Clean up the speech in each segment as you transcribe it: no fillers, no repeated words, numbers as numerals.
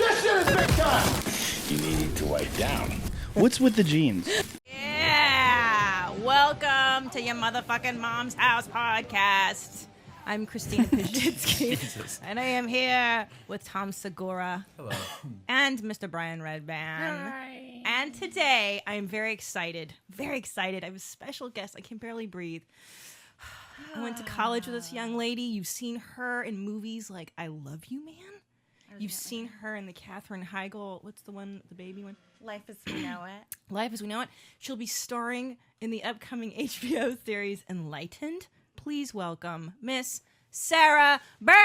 This shit is big time! You need to wipe down. What's with the jeans? Yeah! Welcome to your motherfucking mom's house podcast. I'm Christina Pajitsky, and I am here with Tom Segura. Hello. And Mr. Brian Redban. Hi. And today, I am very excited. Very excited. I have a special guest. I can barely breathe. I went to college with this young lady. You've seen her in movies like I Love You, Man. You've seen her in the Katherine Heigl, what's the one, the baby one? Life as We Know It. Life as We Know It. She'll be starring in the upcoming HBO series Enlightened. Please welcome Miss Sarah Burns.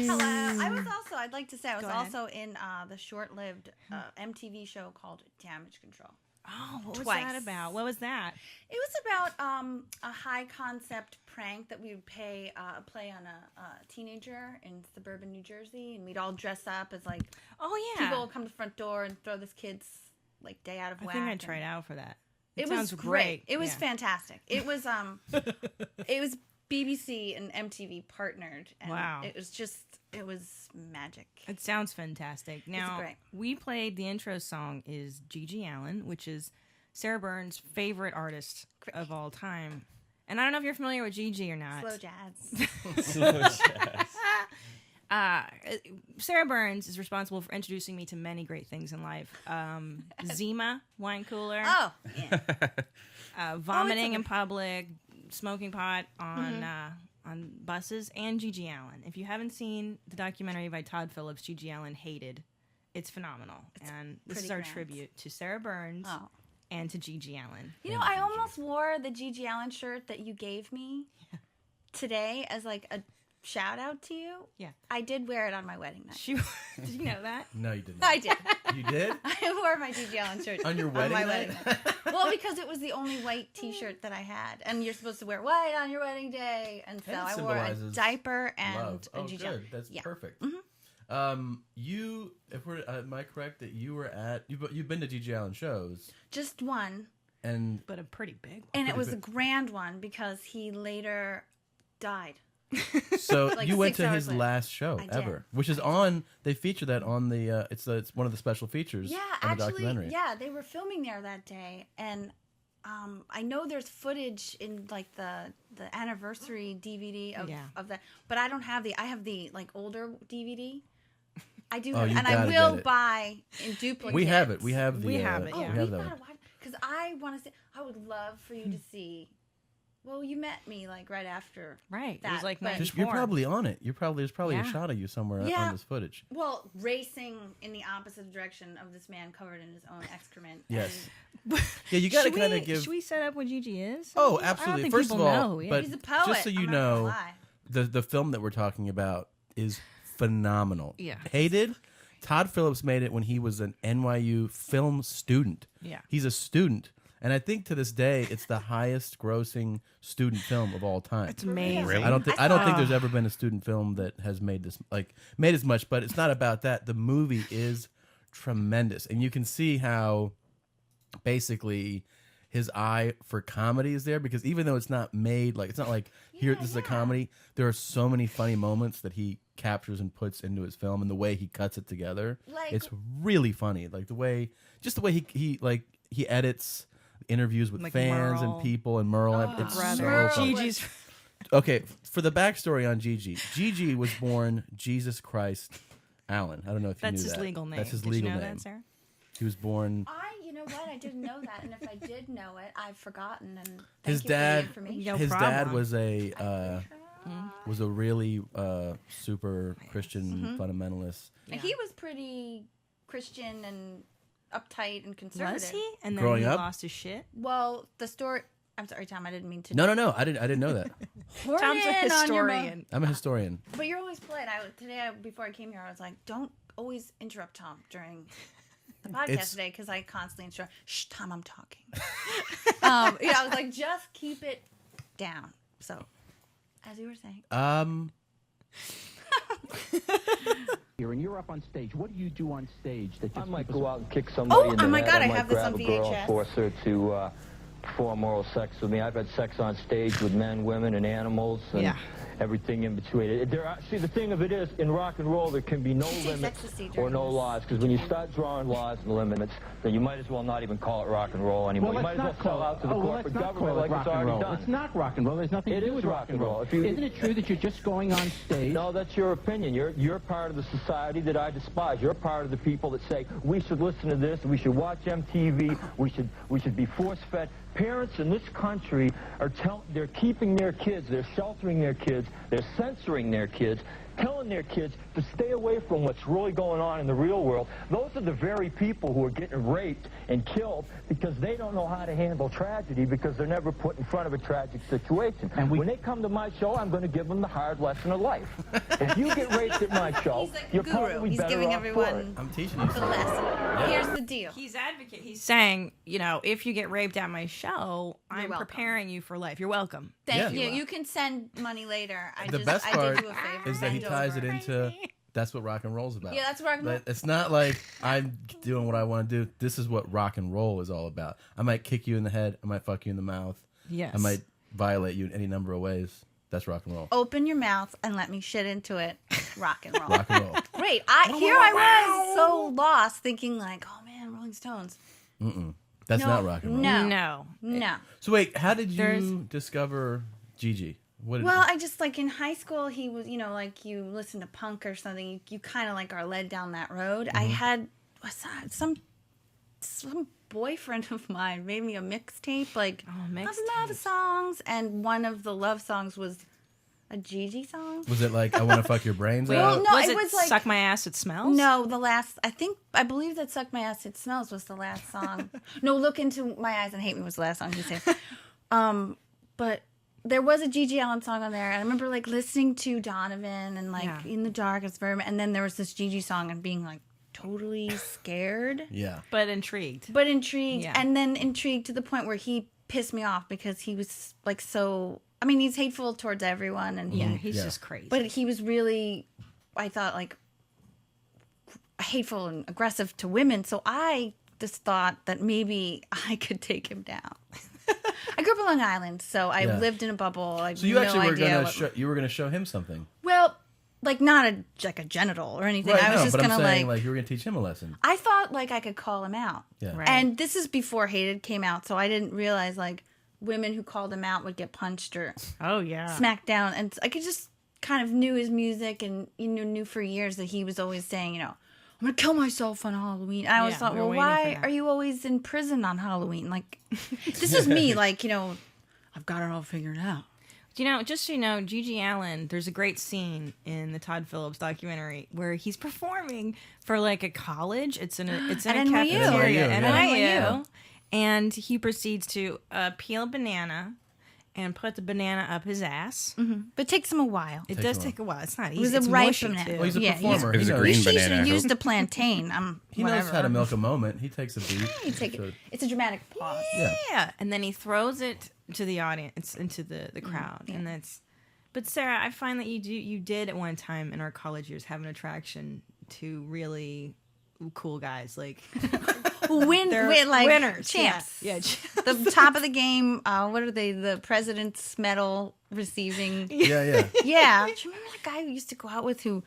Hello. I'd like to say I was Go ahead. also in the short-lived MTV show called Damage Control. Oh, what was Twice. that about? What was that? It was about a high-concept prank that we would play on a teenager in suburban New Jersey, and we'd all dress up as like people would come to the front door and throw this kid's like day out of whack. I think I tried out for that. It sounds was great. It was Yeah. fantastic. It was it was BBC and MTV partnered, and Wow. it was magic. It sounds fantastic. Now, great. we played the intro song is Gigi Allin, which is Sarah Burns' favorite artist of all time. And I don't know if you're familiar with Gigi or not. Slow jazz. Sarah Burns is responsible for introducing me to many great things in life. Zima wine cooler, Oh, yeah. vomiting in public, smoking pot on buses, and Gigi Allin. If you haven't seen the documentary by Todd Phillips, Gigi Allin Hated, it's phenomenal. And this is pretty our grand. tribute to Sarah Burns and to Gigi Allin. You know, I almost wore the Gigi Allen shirt that you gave me today as like a shout out to you. Yeah. I did wear it on my wedding night. Did you know that? No, you didn't. I did. You did? I wore my Gigi Allen shirt On your wedding my night? wedding night. Well, because it was the only white T-shirt that I had, and you're supposed to wear white on your wedding day, and so And it I wore a symbolizes diaper and Love. a Oh, Gigi. good. That's Yeah. perfect. You, if we're, am I correct that you were at, you've been to Gigi Allen shows, Just one, and But a pretty big one. and it was a grand one because he later died. so Like you went 6 to hours his later. last show I did. ever, which is on. They feature that on the. It's one of the special features. Yeah, on the actually, documentary. yeah, they were filming there that day, and I know there's footage in like the anniversary DVD of that, but I don't have I have the like older DVD. I do, Oh, you and I gotta will get it. buy in duplicate. We have it. We have the. We have it, Oh, yeah. We have we that gotta one. watch because I want to see. I would love for you to see. Well, you met me like right after. Right. It That, was like but- You're 94. probably on it. There's probably a Yeah. shot of you somewhere Yeah. on this footage. Well, racing in the opposite direction of this man covered in his own excrement. Yes. and Yeah, you got to Should kind we- of give. Should we set up what Gigi is? Oh, I don't absolutely. think First of people all, know who he is. but He's a poet. just so you I'm not gonna know, lie. the film that we're talking about is phenomenal. Yeah. Hated. Todd Phillips made it when he was an NYU film student. Yeah. He's a student. And I think to this day, it's the highest grossing student film of all time. It's amazing. Really? I don't think there's ever been a student film that has made as much, but it's not about that. The movie is tremendous. And you can see how basically his eye for comedy is there, because even though it's not made like, it's not like this is a comedy, there are so many funny moments that he captures and puts into his film, and the way he cuts it together, Like- it's really funny. Like the way he edits interviews with Like fans Merle. and people and Merle. It's so Brother. funny. Gigi's. Okay, for the backstory on Gigi. Gigi was born Jesus Christ Allen. I don't know if you That's knew his that. legal name. That's his Did legal you know name. that, Sarah? He was born. You know what? I didn't know that, and if I did know it, I've forgotten. And thank His you dad. for the information. No his problem. dad was a really super Christian fundamentalist. And he was pretty Christian and uptight and conservative. Was he? And then Growing he up? lost his shit. Well, the story. I'm sorry, Tom. I didn't mean to. No, I didn't know that. horn Tom's a in on your mo- historian. I'm a historian. But you're always polite. Before I came here, I was like, don't always interrupt Tom during the podcast It's- today, because I constantly interrupt. Shh, Tom, I'm talking. I was like, just keep it down. So, as you were saying, And you're up on stage. What do you do on stage that I just might people go out and kick somebody in the oh my head. God, I might have this grab on a girl VHS. and force her to perform oral sex with me. I've had sex on stage with men, women, and animals, and everything in between. See, the thing of it is, in rock and roll, there can be no limits or no laws, because when you start drawing laws and limits, then you might as well not even call it rock and roll anymore. You might as well sell out to the corporate government like it's already done. It's not rock and roll. There's nothing to do with rock and roll. Isn't it true that you're just going on stage? No, that's your opinion. You're part of the society that I despise. You're part of the people that say we should listen to this, we should watch MTV, we should be force-fed. Parents in this country they're keeping their kids, they're sheltering their kids, they're censoring their kids, telling their kids to stay away from what's really going on in the real world. Those are the very people who are getting raped and killed because they don't know how to handle tragedy, because they're never put in front of a tragic situation. And when they come to my show, I'm going to give them the hard lesson of life. If you get raped at my show, you're probably better giving off everyone for it. I'm teaching you the something. lesson. Yeah. Here's the deal. He's advocate. He's saying, you know, if you get raped at my show, I'm welcome. preparing you for life. You're welcome. Thank Yeah. you. You can send money later. I The just best I part did you a favor. is that he Bend ties over. it into that's what rock and roll's about. Yeah, that's rock and roll. But it's not like I'm doing what I want to do. This is what rock and roll is all about. I might kick you in the head. I might fuck you in the mouth. Yes. I might violate you in any number of ways. That's rock and roll. Open your mouth and let me shit into it. Rock and roll. Rock and roll. Great. I was so lost, thinking like, oh man, Rolling Stones. That's No, not rock and roll. No. So wait, how did you discover Gigi? What did Well, I just like in high school, he was, you know, like you listen to punk or something, you kind of like are led down that road. I had some boyfriend of mine made me a mixtape, like love songs, and one of the love songs was a Gigi song. was it like I want to fuck your brains Well, out? no, was it was like Suck My Ass, It Smells? No, I believe that Suck My Ass, It Smells was the last song. No, Look Into My Eyes and Hate Me was the last song he said. But there was a Gigi Allen song on there, and I remember like listening to Donovan and like In the Dark, it's very, and then there was this Gigi song and being like totally scared. Yeah. But intrigued. Yeah. And then intrigued to the point where he pissed me off because he was like so, I mean, he's hateful towards everyone, and He's just crazy. but he was really, I thought, like hateful and aggressive to women. So I just thought that maybe I could take him down. I grew up on Long Island, so I lived in a bubble. I So you no actually were idea going to show him something. well, like not a genital or anything. Right, I was no, just but I'm gonna saying like you were going to teach him a lesson. I thought like I could call him out. Yeah. Right. And this is before Hated came out, so I didn't realize like women who called him out would get punched or Oh, yeah. smacked down. And I could just kind of knew his music and knew for years that he was always saying, you know, I'm going to kill myself on Halloween. And I always thought, we were well, waiting for why that. are you always in prison on Halloween? Like, this is me, like, you know, I've got it all figured out. You know, just so you know, Gigi Allen, there's a great scene in the Todd Phillips documentary where he's performing for like a college. It's in a At cafeteria NYU, at yeah. NYU. And he proceeds to peel a banana and put the banana up his ass. But it takes him a while. It Takes does a while. take a while. It's not easy. It was It's a ripe mushy, banana. too. Well, he's a Yeah, performer. It was He a knows. green She banana. should use the plantain. He Whatever. knows how to milk a moment. He takes a beat. You take it. It's a dramatic pause. Yeah. And then he throws it to the audience, into the crowd. And that's. But Sarah, I find that you did at one time in our college years have an attraction to really cool guys, like Win like winners, champs. Yeah. The top of the game. What are they? The President's Medal receiving. Yeah. Yeah. Do you remember that guy we used to go out with who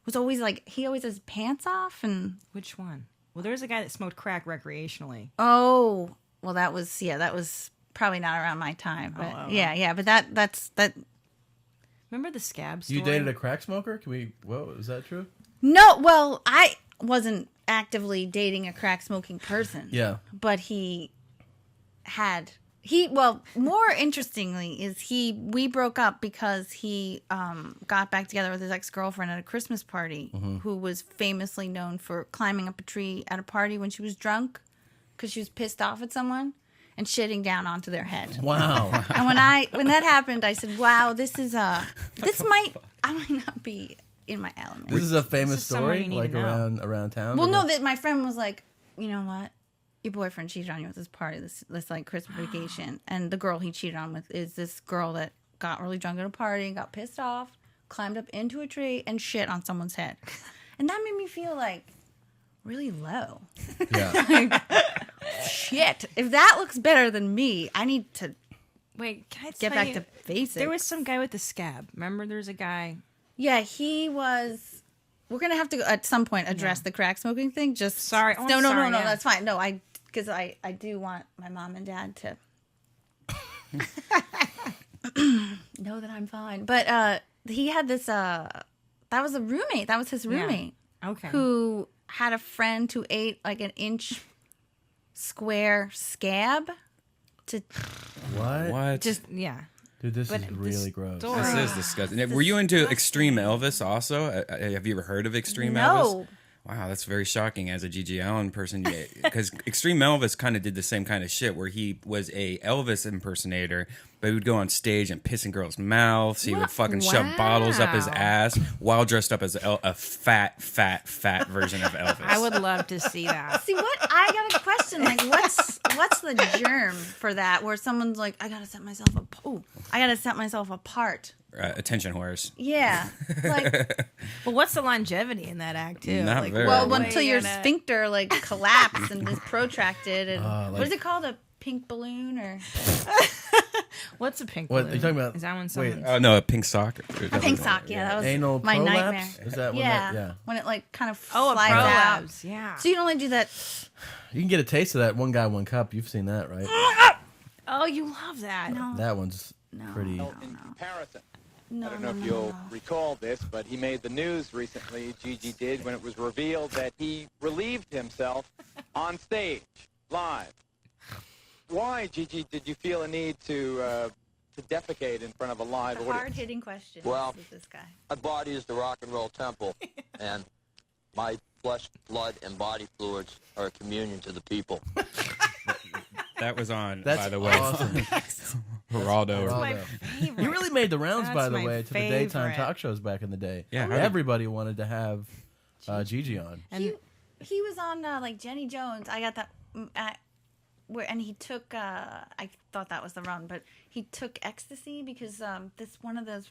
was always like, he always has pants off? And Which one? Well, there was a guy that smoked crack recreationally. oh, well, that was probably not around my time. But yeah. But that's. Remember the scab story? You dated a crack smoker? Whoa, is that true? No, well, I wasn't actively dating a crack smoking person. Yeah. But more interestingly is we broke up because he got back together with his ex-girlfriend at a Christmas party, who was famously known for climbing up a tree at a party when she was drunk because she was pissed off at someone and shitting down onto their head. Wow. And when that happened, I said, wow, I might not be in my element. This is a famous This is someone story, you need like to know. around town. Well, or no, what? that my friend was like, you know what? Your boyfriend cheated on you at this party, this like Christmas vacation, and the girl he cheated on with is this girl that got really drunk at a party and got pissed off, climbed up into a tree and shit on someone's head, and that made me feel like really low. Yeah. shit, if that looks better than me, I need to Wait, can I get tell back you, to basics. there was some guy with the scab. Remember, there's a guy. Yeah, he was. We're gonna have to at some point address the crack smoking thing. Just Sorry. Oh, I'm no, sorry, yeah. that's fine. No, because I do want my mom and dad to know that I'm fine. But he had this. That was a roommate. That was his roommate. Okay. Who had a friend who ate like an inch square scab to What? just Dude, this But is the really gross. story- This is disgusting. Were you into Extreme Elvis also? Have you ever heard of Extreme No. Elvis? Wow, that's very shocking as a Gigi Allen person. Because Extreme Elvis kind of did the same kind of shit where he was a Elvis impersonator, but he would go on stage and piss in girls' mouths. He would fucking shove bottles up his Wow. ass while dressed up as a fat version of Elvis. I would love to see that. see what I got a question. Like, what's the germ for that? Where someone's like, I gotta set myself apart. Attention whores. Yeah, like But what's the longevity in that act too? Not like, very. well, Well, until your sphincter like collapse and is protracted, and like- what is it called? A pink balloon or What's a pink What balloon? are you talking about? Is that when Wait, someone? Oh no, a pink sock. a pink sock? Yeah, that was Anal my prolapse? nightmare. Is that when yeah, that? Yeah. when it like kind of Oh, a slides out. prolapse. Yeah. So you can only do that. You can get a taste of that One Guy, One Cup. You've seen that, right? Oh, you love that. No, That one's pretty. In comparison, no, I don't know no, if no, you'll no. recall this, but he made the news recently, Gigi did, when it was revealed that he relieved himself on stage, live. Why, Gigi, did you feel a need to defecate in front of a live The audience? hard-hitting question. Well- with this guy. My body is the rock and roll temple, and my flesh, blood, and body fluids are a communion to the people. That was on, That's by the way. awesome. Geraldo. Geraldo. My favorite. You really made the rounds, That's by the my way, to the daytime favorite. talk shows back in the day. Yeah, how Everybody wanted to have Gigi on. And He was on like Jenny Jones. I got that where, and he took. I thought that was the run, but he took ecstasy because this one of those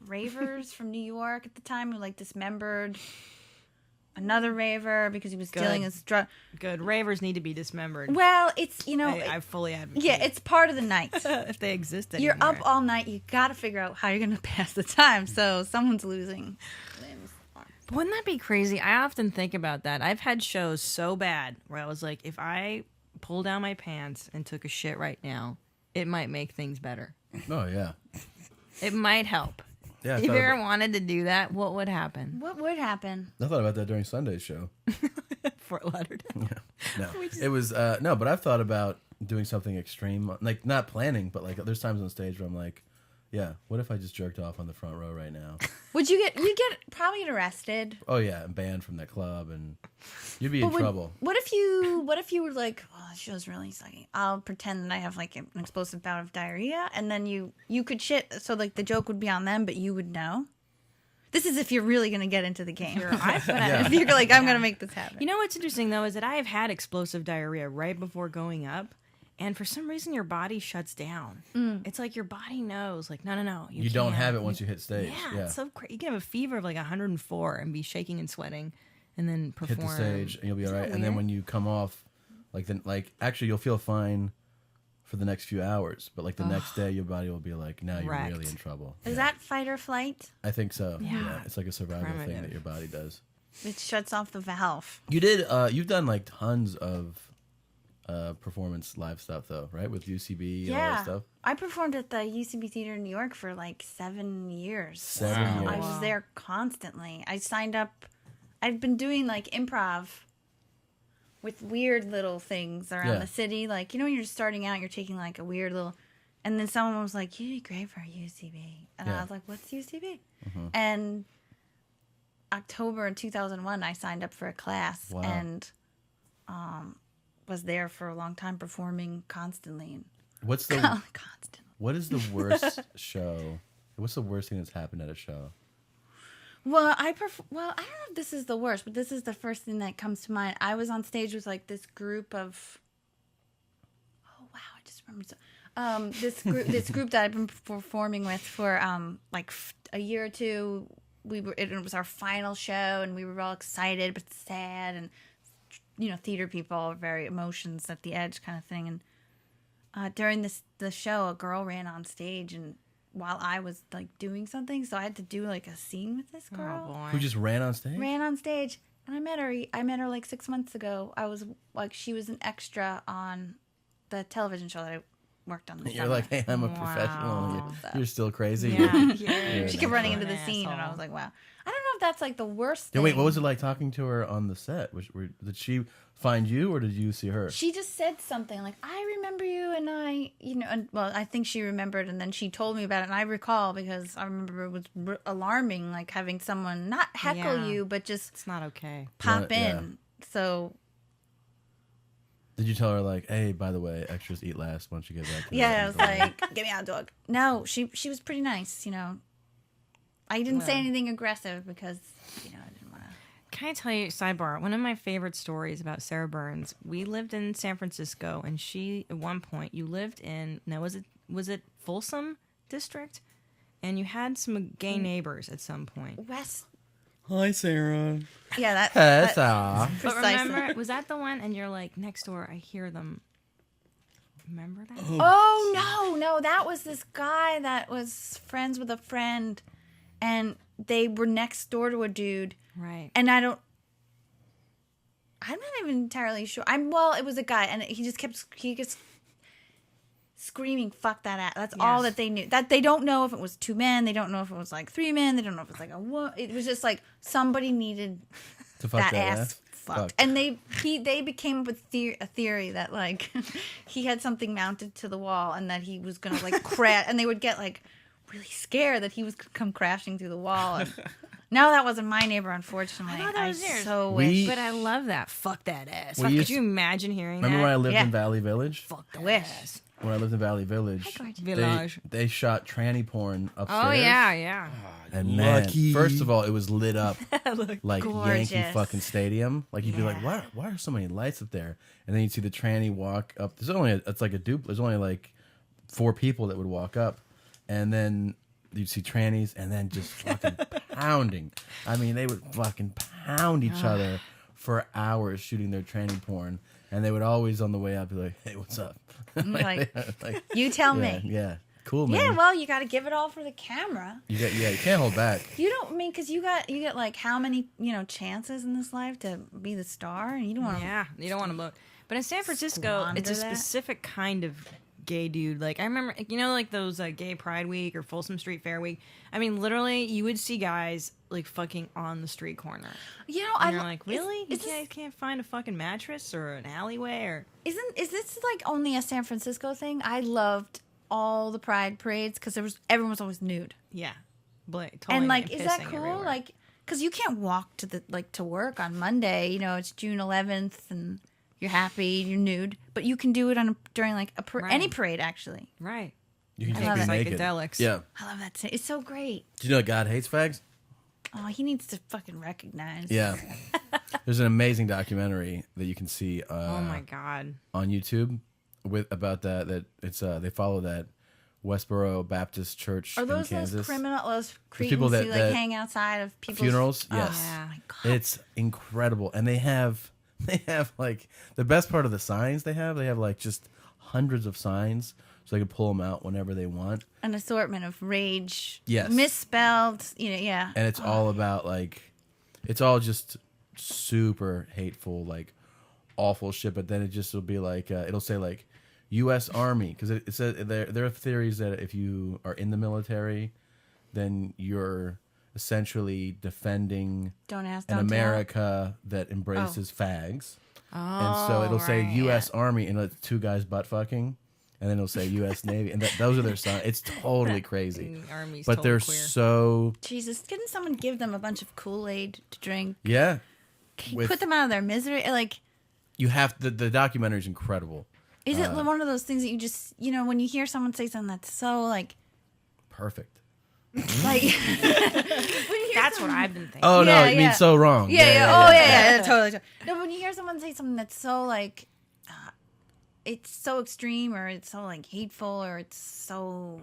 ravers from New York at the time who like dismembered another raver because he was stealing his drug. good ravers need to be dismembered. Well, it's I fully advocate. yeah, it's part of the night. if they exist You're anymore. up all night. You got to figure out how you're going to pass the time. So someone's losing limbs. But wouldn't that be crazy? I often think about that. I've had shows so bad where I was like, if I pull down my pants and took a shit right now, it might make things better. Oh yeah, It might help. yeah. I If you thought ever about- wanted to do that, what would happen? What would happen? I thought about that during Sunday's show. Fort Lauderdale. No, it was no, but I've thought about doing something extreme, like not planning, but like there's times on stage where I'm like, yeah, what if I just jerked off on the front row right now? Would you get probably get arrested? Oh yeah, and banned from that club, and you'd be in But trouble. What if you were like, oh, this show's really sucky. I'll pretend that I have like an explosive bout of diarrhea, and then you could shit. So like the joke would be on them, but you would know. This is if you're really gonna get into the game. If you're like, I'm gonna make this happen. You know what's interesting though is that I have had explosive diarrhea right before going up, and for some reason your body shuts down. It's like your body knows, like, no, You don't can't. have it once you hit stage. Yeah, it's so crazy. You can have a fever of like 104 and be shaking and sweating, and then perform. hit the stage and you'll be all Isn't right. that And then weird? when you come off, like actually you'll feel fine for the next few hours, but like the next day your body will be like, now you're Wrecked. really in trouble. Is that fight or flight? I think so. Yeah. It's like a survival thing Primitive. that your body does. It shuts off the valve. You did. You've done like tons of performance live stuff though, right? With UCB and all that Yeah, stuff. I performed at the UCB Theater in New York for like 7 years. 7 Wow. years. I was there constantly. I signed up. I'd been doing like improv with weird little things around Yeah. the city. Like, you know, when you're starting out, you're taking like a weird little. And then someone was like, "You'd be great for UCB." And Yeah. I was like, "What's UCB?" And October 2001, I signed up for a class Wow. and was there for a long time performing constantly. What's the Constantly. what is the worst show? What's the worst thing that's happened at a show? Well, I don't know if this is the worst, but this is the first thing that comes to mind. I was on stage with like this group of. Oh wow! I just remembered. This group that I've been performing with for a year or two. It was our final show, and we were all excited but sad and theater people are very emotions at the edge kind of thing. And during the show, a girl ran on stage, and while I was like doing something, so I had to do like a scene with this girl. Oh, boy. Who just ran on stage? Ran on stage, and I met her like 6 months ago. I was like, she was an extra on the television show that I worked on. You're like, hey, I'm a professional. You're still crazy. Yeah. She kept running into the scene, and I was like, wow. I don't know if that's like the worst thing. Yeah, wait, what was it like talking to her on the set? Did she find you, or did you see her? She just said something like, I remember you, and I think she remembered, and then she told me about it, and I recall because I remember it was alarming, like having someone not heckle you, but just it's not okay. Pop in. So did you tell her like, hey, by the way, extras eat last once you get back to I was like, get me out, dog. No, she was pretty nice, I didn't say anything aggressive because, I didn't want to. Can I tell you, sidebar, one of my favorite stories about Sarah Burns, we lived in San Francisco, and she, at one point, you lived in, now was it Folsom District? And you had some gay neighbors at some point. West. Hi, Sarah. Yeah, Sarah. that's But precisely. remember, was that the one? And you're like, next door, I hear them. Remember that? Oh, no, that was this guy that was friends with a friend, and they were next door to a dude. Right. And I'm not even entirely sure. It was a guy, and he just screaming, fuck that ass. That's all that they knew. That they don't know if it was 2 men, they don't know if it was like 3 men, they don't know if it's like a woman. It was just like somebody needed to fuck that ass fucked. And they became up with a theory that like he had something mounted to the wall and that he was gonna like crash, and they would get like really scared that he was come crashing through the wall. And no, that wasn't my neighbor, unfortunately. I thought that was yours. So wish. But I love that. Fuck that ass. Well, Could you imagine hearing remember that? when I lived in Valley Village? Fuck the Wish. ass. When I lived in Valley Village, they shot tranny porn upstairs. Oh, yeah. And man, Lucky. first of all, it was lit up like gorgeous. Yankee fucking Stadium. Like you'd be like, why are so many lights up there? And then you'd see the tranny walk up. There's only there's only like 4 people that would walk up, and then you'd see trannies, and then just fucking pounding. I mean, they would fucking pound each other for hours shooting their tranny porn, and they would always on the way out be like, "Hey, what's up?" like, you tell me. Yeah, cool, man. Yeah, well, you got to give it all for the camera. You can't hold back. You don't because you get like how many chances in this life to be the star, and you don't want to. Yeah, you don't want to look. But in San Francisco, it's a specific kind of gay dude. Like I remember, like those Gay Pride Week or Folsom Street Fair Week. I mean, literally, you would see guys like fucking on the street corner. And you're like, really? You guys can't find a fucking mattress or an alleyway or? Is this like only a San Francisco thing? I loved all the Pride parades because everyone was always nude. Yeah, totally. And like, is that cool? Everywhere. Like, because you can't walk to work on Monday. It's June 11th and you're happy, you're nude, but you can do it during like any parade actually. Right. You can I just love be naked. Psychedelics. Yeah. I love that. It's so great. Do you know God hates fags? Oh, he needs to fucking recognize. Yeah. There's an amazing documentary that you can see. Oh my god. On YouTube about that. That it's they follow that Westboro Baptist Church Are those in Kansas. those cretins people who that hang outside of people's funerals? Yes. Oh my god. It's incredible, and they have like the best part of the signs they have like just hundreds of signs, so they can pull them out whenever they want. An assortment of rage. Yes. Misspelled. Yeah. And it's all about like, it's all just super hateful, like awful shit. But then it just will be like, it'll say like U.S. Army, because it says there are theories that if you are in the military, then you're essentially defending an America that embraces fags. And so it'll say U.S. Army and it's 2 guys butt fucking, and then it'll say U.S. Navy, and those are their signs. It's totally crazy. Army's but totally they're queer. so Jesus, couldn't someone give them a bunch of Kool-Aid to drink? yeah. Put them out of their misery? Like, You have the documentary is incredible. is it one of those things that you just when you hear someone say something that's so like Perfect. like That's what I've been thinking. Oh no, Yeah, you mean yeah. so wrong. yeah, totally. No, when you hear someone say something that's so like, it's so extreme, or it's so like hateful, or it's so,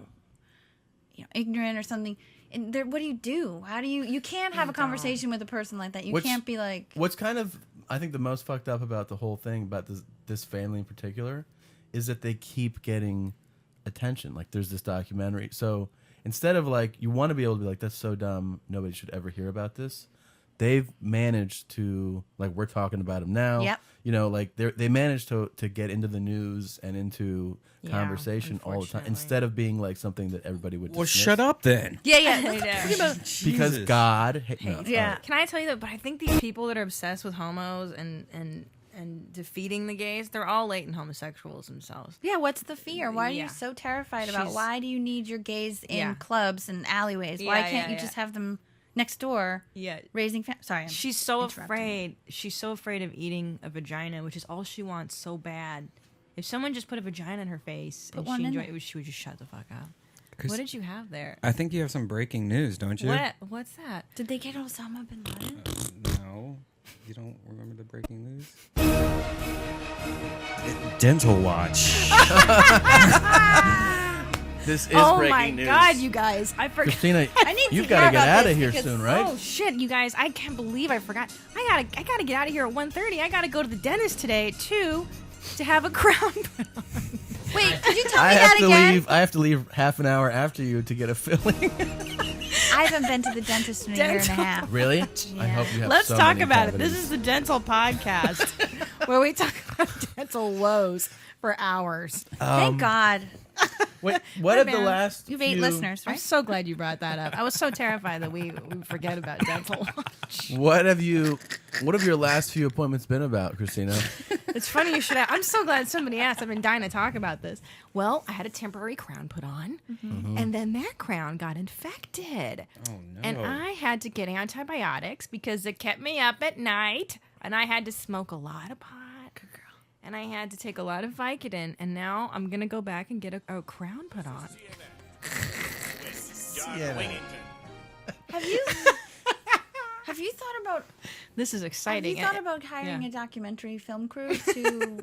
ignorant or something. And what do you do? How do you can't have a conversation with a person like that? You can't be like. What's kind of I think the most fucked up about the whole thing about this family in particular is that they keep getting attention. Like there's this documentary. So instead of like, you want to be able to be like, that's so dumb, nobody should ever hear about this. They've managed to, like, we're talking about them now. Yep. You know, like they managed to get into the news and into conversation all the time instead of being like something that everybody would. Well, dismiss. shut up then. Yeah. Because God. Yeah. Can I tell you that? But I think these people that are obsessed with homos and defeating the gays, they're all latent homosexuals themselves. Yeah, what's the fear? Why are Yeah. you so terrified about? Why do you need your gays in Yeah. clubs and alleyways? Why Yeah, can't yeah, you just have them next door? Yeah. Raising sorry, She's so interrupting. afraid. She's so afraid of eating a vagina, which is all she wants so bad. If someone just put a vagina in her face and one she in enjoyed there. it, she would just shut the fuck up. 'Cause What did you have there? I think you have some breaking news, don't you? What's that? Did they get Osama bin Laden? No. You don't remember the breaking news? Dental watch. This is Oh breaking my news. god, you guys! I forgot. Christina, I need you've to got hear to get about out this of here because- soon, right? Oh shit, you guys! I can't believe I forgot. I gotta get out of here at 1:30. I gotta go to the dentist today at 2 to have a crown put on. Wait, could you tell I me have that to again? leave. I have to leave half an hour after you to get a filling. I haven't been to the dentist in a year and a Dental. half. Really? I hope you have. Let's so talk many about it. cavities. This is the dental podcast where we talk about dental woes for hours. Thank God. Wait, what have the man. last? You have 8 few- listeners, I'm right? so glad you brought that up. I was so terrified that we forget about dental. What have your last few appointments been about, Christina? It's funny you should ask. I'm so glad somebody asked. I've been dying to talk about this. Well, I had a temporary crown put on, and then that crown got infected. Oh, no. And I had to get antibiotics because it kept me up at night, and I had to smoke a lot of pot. And I had to take a lot of Vicodin, and now I'm going to go back and get a crown put on. Have you thought about? This is Have exciting. you thought about hiring yeah. a documentary film crew to,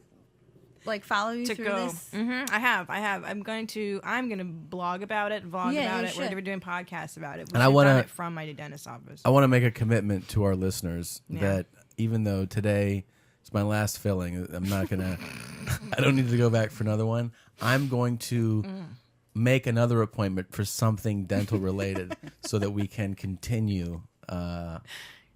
like, follow you to through go. this? I have. I'm going to blog about it, vlog Yeah, about you it. We're should. doing podcasts about it. And I wanna- run it from my dentist office. I want to make a commitment to our listeners Yeah. that even though today is my last filling, I'm not gonna. I don't need to go back for another one. I'm going to make another appointment for something dental related so that we can continue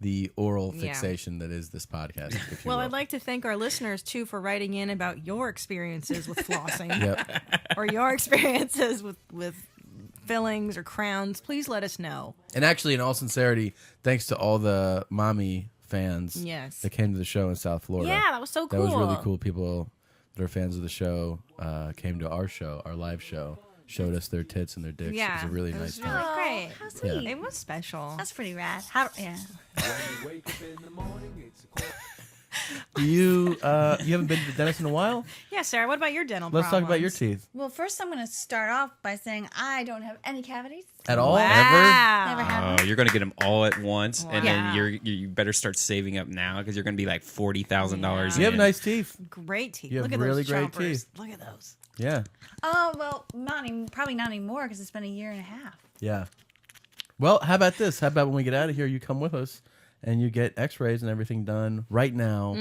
the oral Yeah. fixation that is this podcast. If you Well, will. I'd like to thank our listeners too for writing in about your experiences with flossing Yep. or your experiences with fillings or crowns. Please let us know. And actually, in all sincerity, thanks to all the mommy fans Yes. that came to the show in South Florida. Yeah, that was so That cool. was really cool. People that are fans of the show came to our show, our live show, showed us their tits and their dicks. Yeah, it was a really it nice was thing. really great. How sweet. It was special. That's pretty rad. Yeah. You haven't been to the dentist in a while? Yeah, Sarah. What about your dental? Let's talk about your problems? teeth. Well, first I'm going to start off by saying I don't have any cavities. At all? Never Wow. had one. You're gonna get them all at once, and Yeah. then you better start saving up now because you're gonna be like $40,000. You have nice teeth. Great teeth. You have Look at really those great chompers. teeth. Look at those. Yeah. Oh, well, probably not anymore because it's been a year and a half. Yeah. Well, how about this? How about when we get out of here, you come with us and you get x-rays and everything done right now,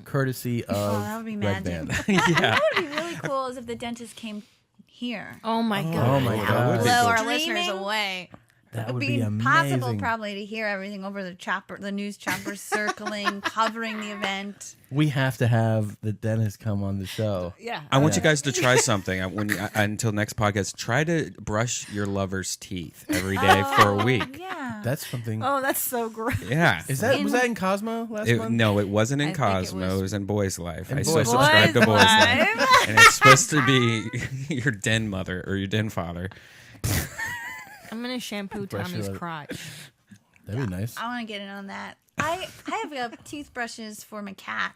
courtesy of Oh, that would be Red magic. Band. Yeah. What would be really cool is if the dentist came here. Oh my god. Oh my God. Blow our Streaming? listeners away. That It would would be be amazing. impossible probably to hear everything over the news chopper circling, covering the event. We have to have the dentist come on the show. Yeah. I want you guys to try something. Until next podcast, try to brush your lover's teeth every day for a week. Yeah. That's something. Oh, that's so great. Yeah. Was that in Cosmo last month? No, it wasn't in I think it Cosmo. It was- was in Boys Life. In I so Boys subscribed to Boys Boys Life. Life. And it's supposed to be your den mother or your den father. I'm gonna shampoo Brush Tommy's your- crotch. That'd be nice. I want to get in on that. I have toothbrushes for my cats.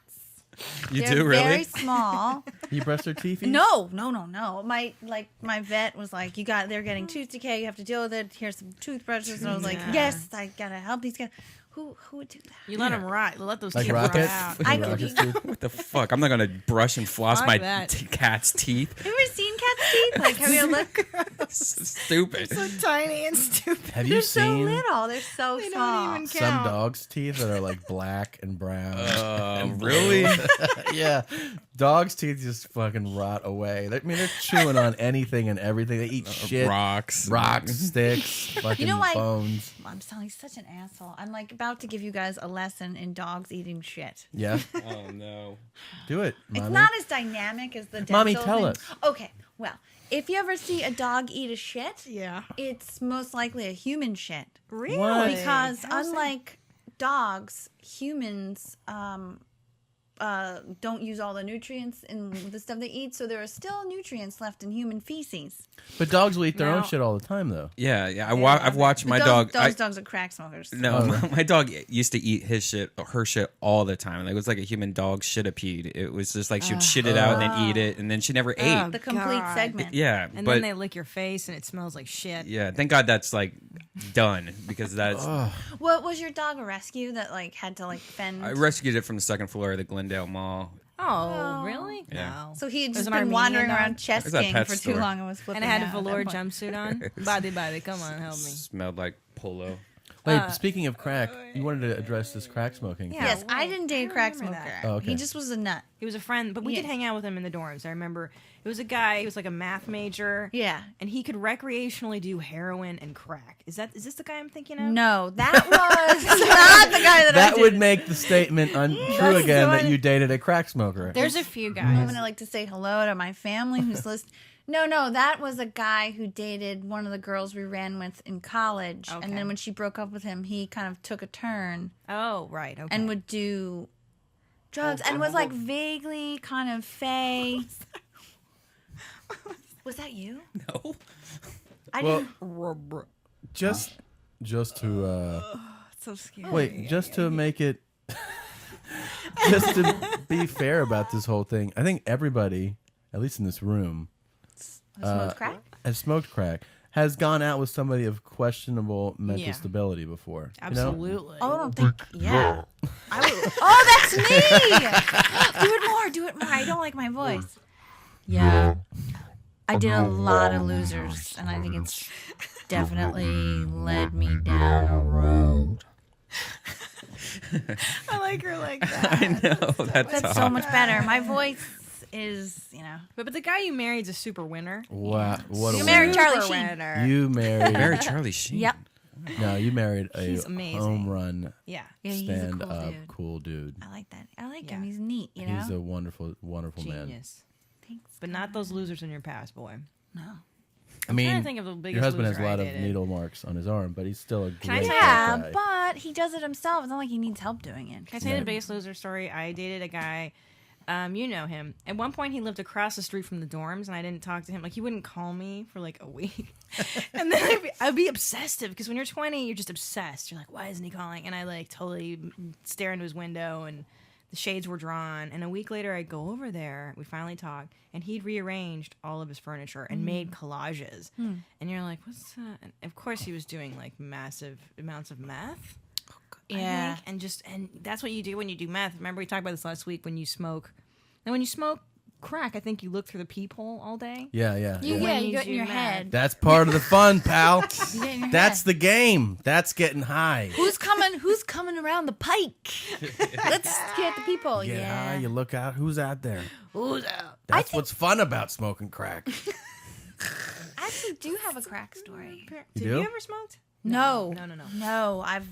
You They're do really? very small. You brush their teeth? No. My vet was like, they're getting tooth decay. You have to deal with it. Here's some toothbrushes. And I was like, Yeah. yes, I gotta help these guys. Who would do that? You let them rot. Let those Like teeth rot Rocket? out. I Rocket's could- tooth? What the fuck? I'm not gonna brush and floss Fuck my that. cat's teeth. Have you ever seen cats teeth? Like, have you looked? Stupid. So tiny and stupid. Have you They're so seen little. They're so They small. don't even some count. dogs' teeth that are like black and brown? and blue? Really? Yeah. Dogs' teeth just fucking rot away. They're chewing on anything and everything. They eat shit. Rocks. Sticks, fucking You know why- bones. I'm telling such an asshole. I'm like about to give you guys a lesson in dogs eating shit. Yeah. Oh no. Do it, It's Mommy. not as dynamic as the dental Mommy, tell thing. us. Okay, well, if you ever see a dog eat a shit, Yeah. it's most likely a human shit. Really? What? Because How's that? unlike dogs, humans don't use all the nutrients in the stuff they eat, so there are still nutrients left in human feces. But dogs will eat their own Now- shit all the time, though. Yeah. I've watched my But dog. Those dogs are crack smokers. No, my dog used to eat his shit, or her shit, all the time. Like, it was like a human dog shit-a-peed. It was just like she would shit it out and then eat it, and then she never ate. The complete God. segment. Yeah, And but then they lick your face and it smells like shit. yeah, thank God that's like done, because that's. What was your dog a rescue that like had to like fend? I rescued it from the second floor of the Glendale Mall. Oh, really? Yeah. No. So he had There's just an been Armenian wandering dog? around There's chest a gang pet for store. too long and was flipping And it had a out at velour that point. jumpsuit on. Body, come on, help me. Smelled like polo. Wait, speaking of crack, you wanted to address this crack smoking. Yeah. Yes, I Wait, didn't date a I crack remember smoker. that. Oh, okay. He just was a nut. He was a friend, but we did Yes. hang out with him in the dorms. I remember it was a guy, he was like a math major. Yeah. And he could recreationally do heroin and crack. Is this the guy I'm thinking of? No, that was not the guy that I That did. would make the statement untrue That's again the that one- you dated a crack smoker. There's a few I'm guys. gonna like to say hello to my family who's listening. No, that was a guy who dated one of the girls we ran with in college, Okay. and then when she broke up with him, he kind of took a turn Oh, right. Okay. and would do drugs and was like vaguely kind of fey. Was that you? No. I Well, didn't. just to so scary. wait, just to make it, just to be fair about this whole thing, I think everybody, at least in this room, Smoked crack? has smoked crack, has gone out with somebody of questionable mental Yeah. stability before. you know? Absolutely. Oh, I don't think. Yeah. I would, oh, that's me. Do it more. Do it more. I don't like my voice. Yeah. I did a lot of losers, and I think it's definitely led me down a road. I like her like that. I know. That's That's so much better. My voice is, But the guy you married is a super winner. Wow, what You a married winner. Charlie Super Sheen. winner. You married. Mary Charlie Sheen. Yep. No, you married a He's amazing. home run, Yeah. Yeah, he's a stand cool up, dude. cool dude. I like that. I like Yeah. him. He's neat, you know? He's a wonderful, wonderful man. Genius. Thanks. But not those losers in your past, boy. No. I trying mean, to think of the biggest your husband has a loser I lot of dated. needle marks on his arm, but he's still a I great tell Yeah, guy. but he does it himself. It's not like he needs help doing it. Can I tell you the biggest loser story? I dated a guy, you know him. At one point, he lived across the street from the dorms, and I didn't talk to him. Like, he wouldn't call me for like a week. And then I'd be obsessive, because when you're 20, you're just obsessed. You're like, why isn't he calling? And I like totally stare into his window, and the shades were drawn. And a week later, I go over there. We finally talked, and he'd rearranged all of his furniture and made collages. And you're like, what's that? And of course, he was doing like massive amounts of meth. Yeah. I think, and that's what you do when you do meth. Remember we talked about this last week when you smoke. And when you smoke crack, I think you look through the peephole all day. Yeah. You When get in do your meth. head. That's part of the fun, pal. You get in your That's head. the game. That's getting high. Who's coming around the pike? Let's get the people. Get yeah. high, you look out. Who's out there? Who's out? That's what's fun about smoking crack. I actually do have a crack story. Did do? you ever smoked? No. No. No, I've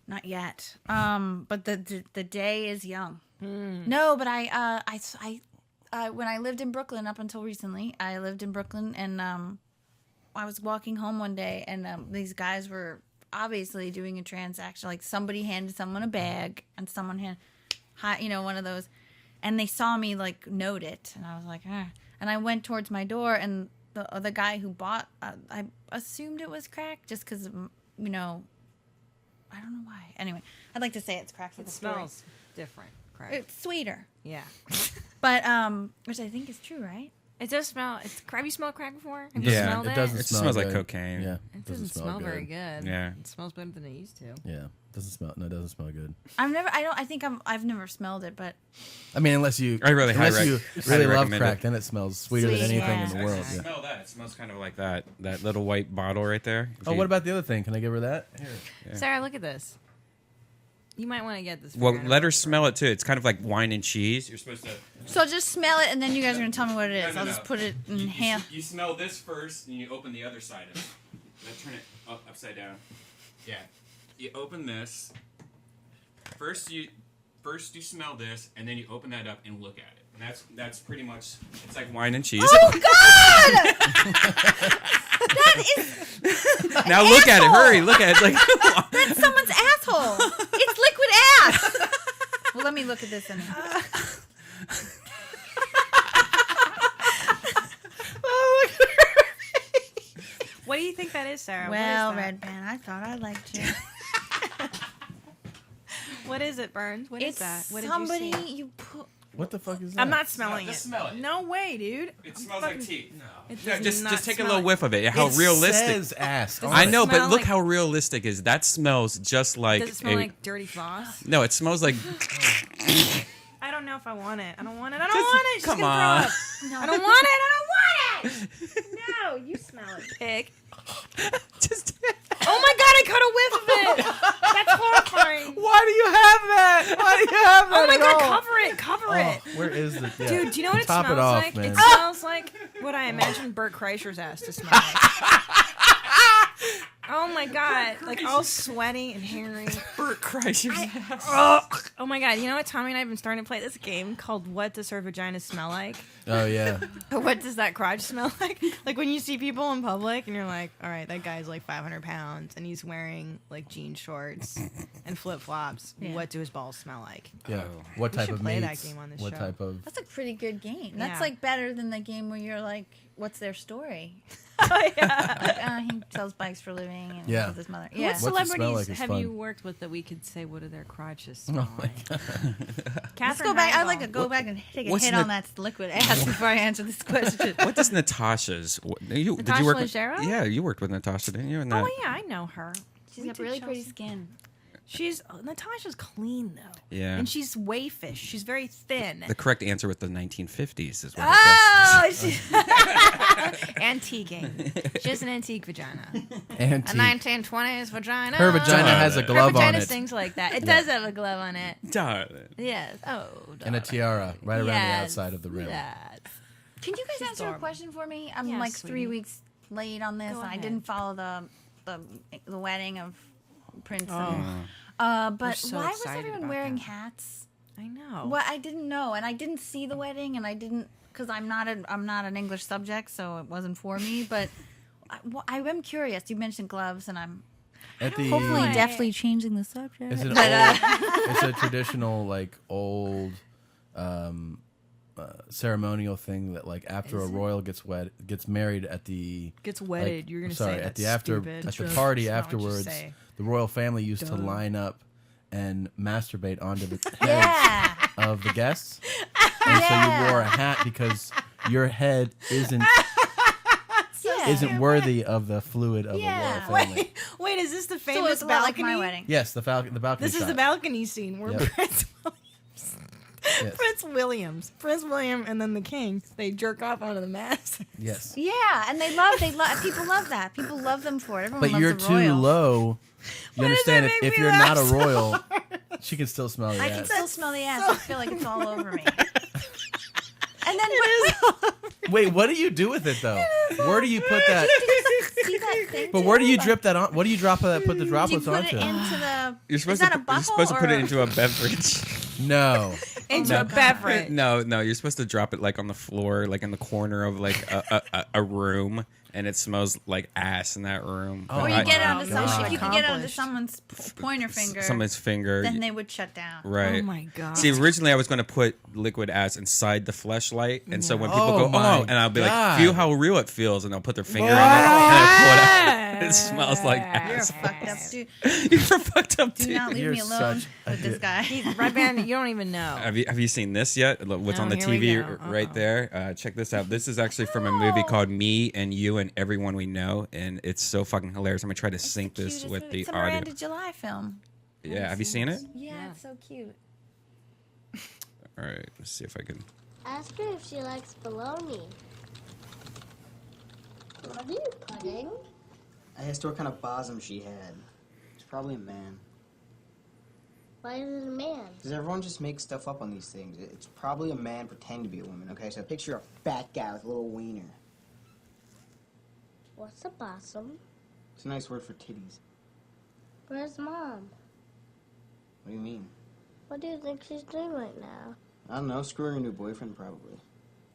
not yet. But the day is young. No, but I when I lived in Brooklyn up until recently, I lived in Brooklyn, and I was walking home one day, and these guys were obviously doing a transaction. Like somebody handed someone a bag, and someone one of those, and they saw me like note it, and I was like, and I went towards my door, and the guy who bought, I assumed it was crack, just because I don't know why. Anyway, I'd like to say it's crack for It the story. smells different. Crack. It's sweeter, Yeah. but which I think is true, right? It does smell. Have you smelled crack before? Have Yeah, you smelled it doesn't It smell smells like good. cocaine. Yeah, It doesn't smell very good. Yeah. It smells better than it used to. Yeah, doesn't smell. No, it doesn't smell good. I've never smelled it, but I mean, unless you I really unless highly you rec- really highly love recommend crack, it. then it smells sweeter Sweet, than anything yeah. in the world. Yeah. Smell that. It smells kind of like that little white bottle right there. If Oh, you- what about the other thing? Can I give her that? Here. Yeah. Sarah, look at this. You might want to get this. for Well, your let her smell it too. It's kind of like wine and cheese. You're supposed to. so just smell it, and then you guys are gonna tell me what it is. No, I'll no. just put it in You, hand. you smell this first, and you open the other side of it. Now turn it upside down. Yeah. You open this. First you smell this, and then you open that up and look at it. And that's pretty much. It's like wine and cheese. Oh God! That is Now look at it. Hurry. Look at it. Like. that's someone's asshole. It's liquid ass. Well, let me look at this in. What do you think that is, Sarah? Well, what is that? Red Band, I thought I liked you. What is it, Burns? What is It's that? What somebody did you see? you put. What the fuck is that? I'm not smelling Just it. smell it. No way, dude. It smells like tea. No. It No, does not just take a smell little like- whiff of it. How It realistic. says ass. Does I it know, but smell look like- how realistic it is. That smells just like. Does it smell like dirty floss? No, it smells like. I don't know if I want it. I don't want it. I don't want it. She's come gonna on. throw up. No. I don't want it. I don't want it. No, you smell it, pig. Just. Oh my God! I caught a whiff of it. That's horrifying. Why do you have that? Why do you have that? Oh my at God! all? Cover it. Cover it. Oh, where is the Dude, do you know what it Top smells it off, like? man. It smells like what I imagine Bert Kreischer's ass to smell like. Oh my God. Like all sweaty and hairy. Bert Kreischer's ass. Oh my God. You know what? Tommy and I have been starting to play this game called What Does Her Vagina Smell Like? Oh yeah. Or what does that crotch smell like? Like when you see people in public and you're like, all right, that guy's like 500 pounds and he's wearing like jean shorts and flip flops. Yeah. What do his balls smell like? Yeah. Oh. What We type should of play that meats? game on this What show. type of? That's a pretty good game. That's Yeah. like better than the game where you're like, what's their story? Oh, yeah. Like, he sells bikes for a living and Yeah. lives with his mother. What Yeah. What's it smell celebrities like is have fun. you worked with that we could say what do their crotches smell Oh my like? God. Let's Catherine go back. I'd Heigl. like to go back and take a what's hit the- on that liquid ass before I answer this question. What does Natasha's? Did you Natasha work? Leggero? Yeah, you worked with Natasha, didn't you? In that? Oh yeah, I know her. She's We got did really pretty Chelsea. skin. She's Natasha's clean though. Yeah. And she's wayfish. She's very thin. The correct answer with the 1950s is what. Oh, she's antiquing. She has an antique vagina. A Antique. 1920s vagina. Her vagina has a Her glove on vagina it sings like that. It does have a glove on it. Darling. Yes. Oh, and a darling. tiara right around the Yes. outside of the rim. Yes. Can you guys She's answer adorable. a question for me? I'm Yeah, like sweetie. 3 weeks late on this. Go And I ahead. didn't follow the wedding of Prince. Oh. But so why was excited everyone about wearing that. hats? I know. Well, I didn't know, and I didn't see the wedding, and I didn't because I'm not an English subject, so it wasn't for me. But I am curious. You mentioned gloves, and I'm At the hopefully Why? deftly changing the subject. It's an But, it's a traditional like old ceremonial thing that like after a royal gets married at the Gets wedded. like, You're gonna sorry say at that's the after stupid. at the party That's not what you afterwards say. the royal family used to Duh. line up and masturbate onto the heads yeah. of the guests and so you wore a hat because your head isn't worthy of the fluid of Yeah. a royal family. Wait, is this the So famous it's a lot like balcony? my wedding. Yes, the balcony This is shot. the balcony scene where Yep. Prince Yes. Prince William, and then the king, they jerk off onto the mast. Yes. Yeah, and people love that. People love them for it. Everyone But loves you're a too royal. low. You Why does understand that if, make if me you're laugh not a so royal, she can still smell the I can ass. still smell the ass. I feel like it's all over me. And then Wait, what do you do with it though? Where do you put that? see that thing? But too? where do you Like, drip that on? What do you drop that? Put the do you droplets put onto? it into the? You're supposed is to. that a buckle You're supposed to put or- it into a beverage. No. Into a beverage. No, you're supposed to drop it like on the floor, like in the corner of like a room, and it smells like ass in that room. Oh, Or But you get it wow. onto Mission someone. If you can get it onto accomplished. someone's pointer finger, someone's finger. then they would shut down. Right. Oh my god. See, originally I was going to put liquid ass inside the fleshlight, and so when people Oh go, my and I'll be God. like, feel how real it feels, and they'll put their finger on it, and I pull it out. It smells like You're ass. fucked up, dude. You're fucked up, Do dude. not leave You're me alone such a with this dick. guy. Red Band, you don't even know. Have you seen this yet? What's No, on the here we TV go. right there? Check this out. This is actually from a movie called Me and You and Everyone We Know, and it's so fucking hilarious. I'm gonna try to sync this Cutest with movie. the It's a audio. Miranda July film. Yeah, have you seen it? Yeah, it's so cute. All right, let's see if I can. Ask her if she likes bologna. What are you putting? I asked her what kind of bosom she had. It's probably a man. Why is it a man? Because everyone just makes stuff up on these things. It's probably a man pretending to be a woman, okay? So picture a fat guy with a little wiener. What's a bosom? It's a nice word for titties. Where's Mom? What do you mean? What do you think she's doing right now? I don't know, screwing her new boyfriend, probably.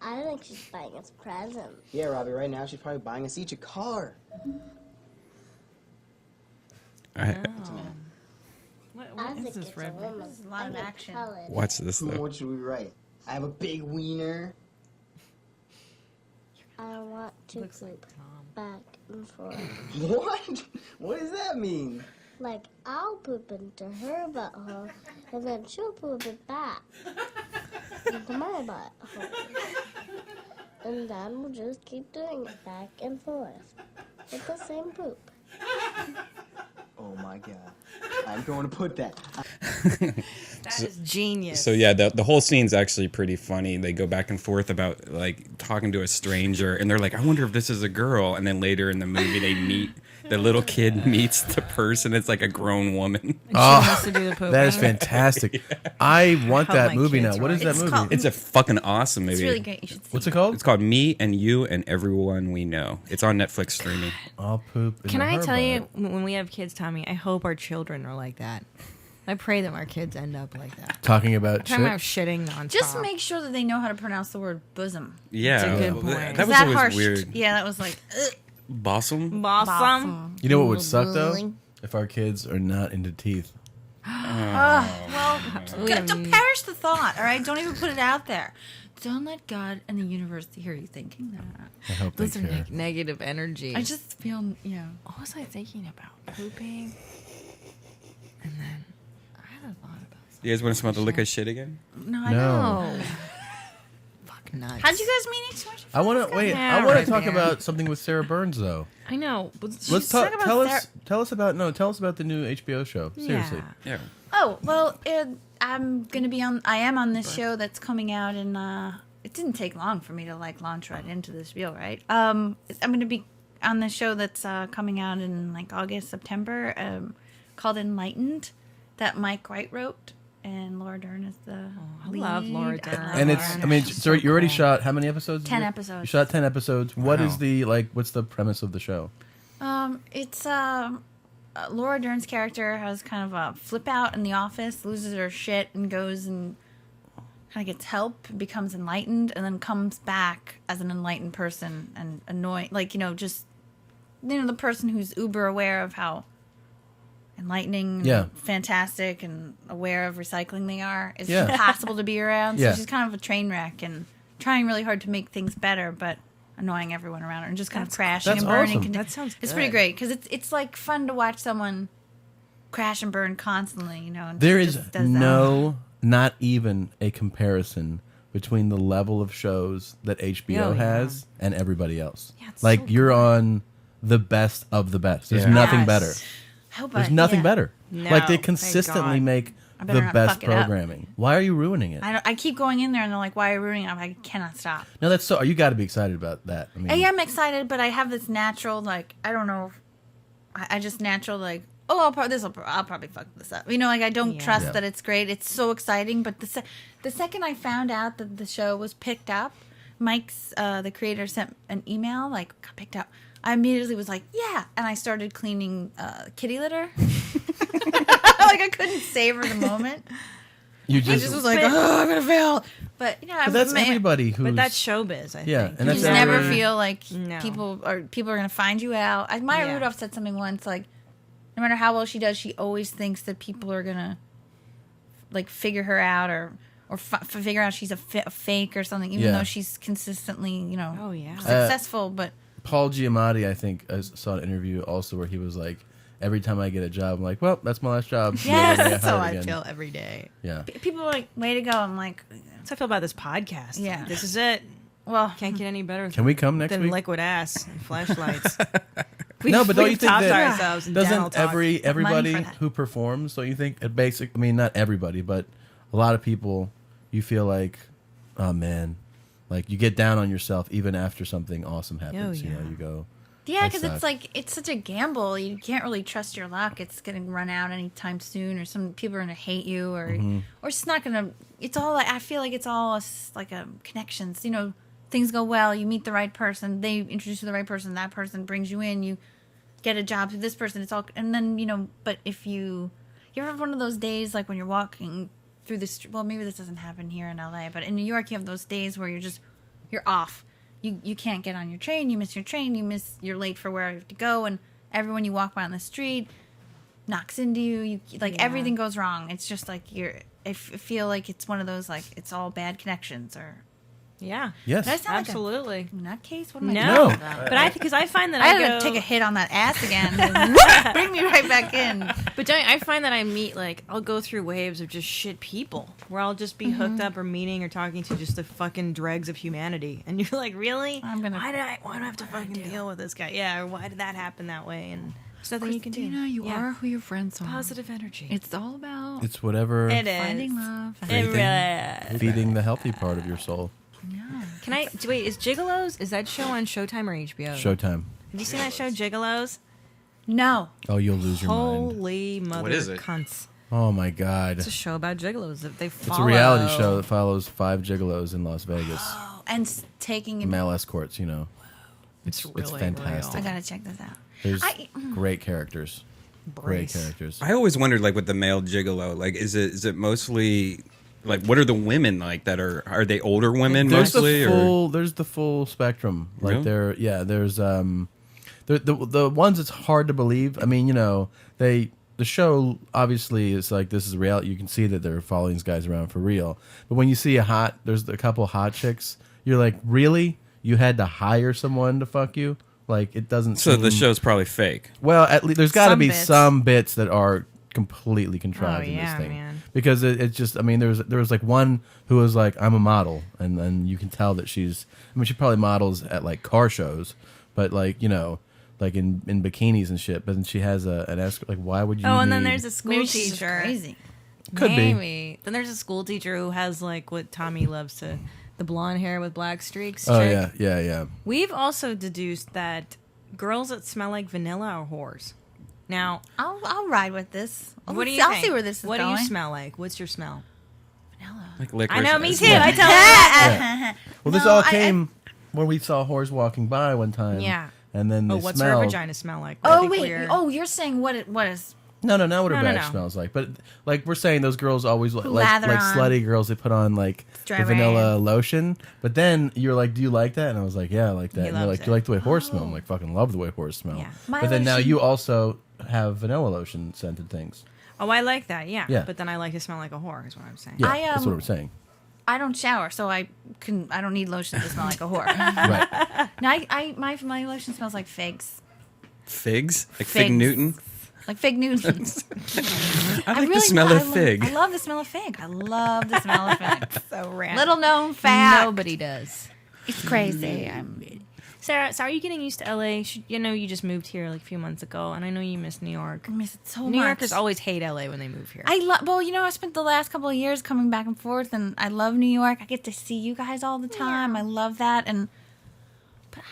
I think she's buying us presents. Yeah, Robbie, right now she's probably buying us each a car. It's a man. I think is this, it's a Red? woman. This is a lot of I get action. colored. Watch this though. What should we write? I have a big wiener. I want to poop back and forth. What? What does that mean? Like, I'll poop into her butthole, and then she'll poop it back into my butthole. And then we'll just keep doing it back and forth with the same poop. Oh my god. I'm going to put that. That is genius. So yeah, the whole scene's actually pretty funny. They go back and forth about like talking to a stranger, and they're like, "I wonder if this is a girl." And then later in the movie, they meet the little kid meets the person. It's like a grown woman. Wants to do the pooping. That is fantastic. I want Hope that my movie now. kids What is write. that movie? called- It's a fucking awesome movie. It's really great. You should see What's it called? It's called Me and You and Everyone We Know. It's on Netflix streaming. I'll poop. Can I tell you, when we have kids, Tommy, I hope our children are like that. I pray that our kids end up like that. Talking about Talking about shit? shitting on Just top. make sure that they know how to pronounce the word bosom. Yeah, That's a good well, point. that was that always harsh. weird. Yeah, that was like, ugh. Bossum? Awesome. You know what would suck though? If our kids are not into teeth. Well, We have don't perish the thought, all right? Don't even put it out there. Don't let God and the universe hear you thinking that. I hope they Those are care. negative energy. I just feel, What was I thinking about? Pooping? And then I had a thought about something. You guys want to smell the lick of shit again? no, I No. know. Fuck nuts. How'd you guys meet each other? I want to wait. Yeah, I want right to talk there. about something with Sarah Burns though. I know. Let's talk. Tell us about the new HBO show. Seriously. Yeah. Oh, well, I'm going to be on, I am on this show that's coming out in, it didn't take long for me to like launch right into this spiel, right? I'm going to be on this show that's coming out in like August, September, called Enlightened, that Mike White wrote, and Laura Dern is the lead. love Laura Dern. And it's. I mean, so you already shot how many episodes? 10 You episodes. shot 10 episodes. What Wow. is the What's the premise of the show? It's Laura Dern's character has kind of a flip out in the office, loses her shit, and goes and kind of gets help, becomes enlightened, and then comes back as an enlightened person and annoying, like, just the person who's uber aware of how enlightening, Yeah. and fantastic, and aware of recycling they are. It's Yeah. impossible to be around. So Yeah. she's kind of a train wreck and trying really hard to make things better, but annoying everyone around her and just kind of crashing that's and burning. awesome. That sounds It's pretty good. great because it's like fun to watch someone crash and burn constantly. And There she is just does that. not even a comparison between the level of shows that HBO Oh, yeah. has and everybody else. Yeah, it's like so you're on the best of the best. There's Yeah. nothing Yes. better. I hope There's nothing yeah. better. No, like they thank consistently God. make I better the not best fuck it up. programming. Why are you ruining it? I keep going in there and they're like, "Why are you ruining it?" I cannot stop. No, that's so. You got to be excited about that. I mean, I am excited, but I have this natural like I don't know. I just natural like I'll probably fuck this up. Like I don't trust Yeah. that it's great. It's so exciting, but the second I found out that the show was picked up, Mike's the creator sent an email like got picked up. I immediately was like, yeah, and I started cleaning kitty litter. Like I couldn't savor the moment. You I just just was like, oh, I'm gonna fail. But But that's everybody who's. But that's showbiz, I Yeah, think. and You that's just never every- feel like No. people are gonna find you out. Maya Yeah. Rudolph said something once, like, no matter how well she does, she always thinks that people are gonna like figure her out or figure out she's a fake or something, even Yeah. though she's consistently, Oh, yeah. successful. But Paul Giamatti, I think, I saw an interview also where he was like, every time I get a job, I'm like, well, that's my last job. Yes, Never that's get how hired I again. feel every day. Yeah. People are like, way to go. I'm like, That's how I feel about this podcast. Yeah. This is it. well, Can't get any better Can we come next than week? liquid ass and flashlights. No, but don't you we've think topped that ourselves in dental doesn't talk. everybody Money for that. who performs? Don't you think it basic? I mean, not everybody, but a lot of people. You feel like, oh man, like you get down on yourself even after something awesome happens. You know, yeah. you go. yeah, that because sucks. it's like, it's such a gamble. You can't really trust your luck. It's going to run out anytime soon, or some people are going to hate you, or it's not going to, it's all, I feel like it's all like connections. Things go well, you meet the right person, they introduce you to the right person, that person brings you in, you get a job through this person, it's all, and then, but if you ever have one of those days, like when you're walking through the street, well, maybe this doesn't happen here in LA, but in New York, you have those days where you're off. You can't get on your train, you miss your train, you're late for where you have to go, and everyone you walk by on the street knocks into you, everything goes wrong. It's just like I feel like it's one of those, like, it's all bad connections, or Yeah. Yes. Did I sound Absolutely. like a nutcase? What am I No. talking No. about? But because I find that I I had go, to take a hit on that ass again. Bring me right back in. But I find that I meet, like, I'll go through waves of just shit people where I'll just be hooked up or meeting or talking to just the fucking dregs of humanity. And you're like, really? Why do I have to fucking deal with this guy? Yeah, or why did that happen that way? And there's nothing you can do. You Yeah. are who your friends are. Positive energy. It's all about It's whatever. It is. finding love. It Feeding- really is. feeding the healthy part of your soul. Can I wait? Is Gigolos? Is that show on Showtime or HBO? Showtime. Have you seen that show, Gigolos? No. Oh, you'll lose your mind. Holy mother What is it? cunts! Oh my god. It's a show about gigolos that they It's follow. a reality show that follows 5 gigolos in Las Vegas. Oh, and taking it. Male escorts, you know. It's really fantastic. I gotta check this out. There's great characters. Great characters. I always wondered, like, with the male gigolo, like, is it mostly, like, what are the women like that are they older women There's mostly, there's the full spectrum. Like Really? there's the ones it's hard to believe. I mean, the show obviously is like, this is reality. You can see that they're following these guys around for real. But when you see there's a couple hot chicks, you're like, really? You had to hire someone to fuck you? Like, it doesn't. So the seem- show's probably fake. Well, at least there's got to Some be bits. some bits that are completely contrived Oh, in yeah, this thing, man. because it's just. I mean, there was like one who was like, I'm a model, and then you can tell that she's. I mean, she probably models at like car shows, but like like in bikinis and shit. But then she has an escort. Like, why would you? Oh, and then need- there's a school Maybe she's just teacher. crazy. Could be. Maybe. Then there's a school teacher who has like what Tommy loves to, the blonde hair with black streaks. Oh chick. yeah. We've also deduced that girls that smell like vanilla are whores. Now, I'll ride with this. what do you I'll think? see where this is What going. do you smell like? What's your smell? Like licorice. I know, me too. Yeah. I tell you. Well, this No, all I- came when we saw whores walking by one time. Yeah. And then Oh, they what's smelled. her vagina smell like? I Oh think wait. we're- Oh, you're saying what is? No, not what her No, badge no. smells like. But like we're saying, those girls always like Lather on. slutty girls. They put on like Dry the vanilla ran. lotion. But then you're like, "Do you like that?" And I was like, "Yeah, I like that." He And they're loves like, "Do you it. like the way horse smell?" I'm like, "Fucking love the way horse smell." Yeah. My But then now lotion- you also have vanilla lotion scented things. Oh, I like that. Yeah. Yeah. But then I like to smell like a whore. Is what I'm saying. Yeah, that's what I'm saying. I don't shower, so I don't need lotion to smell like a whore. Right. No, my lotion smells like figs. Figs? Like Fig Figs. Newton? Like fig Newtons. I like the smell of fig. I love the smell of fig. I love the smell of fig. So random. Little known fact. Nobody does. It's crazy. Sarah, so are you getting used to LA? You just moved here like a few months ago, and I know you miss New York. I miss it so much. New Yorkers always hate LA when they move here. Well, I spent the last couple of years coming back and forth, and I love New York. I get to see you guys all the time. I love that, but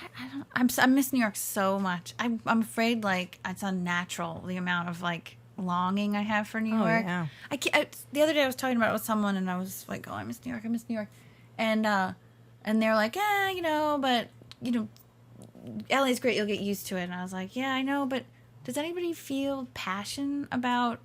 I miss New York so much. I'm afraid like it's unnatural the amount of like longing I have for New Oh, York. yeah. The other day I was talking about it with someone, and I was like, "Oh, I miss New York. I miss New York," and they're like, but LA's great. You'll get used to it. And I was like, yeah, I know, but does anybody feel passion about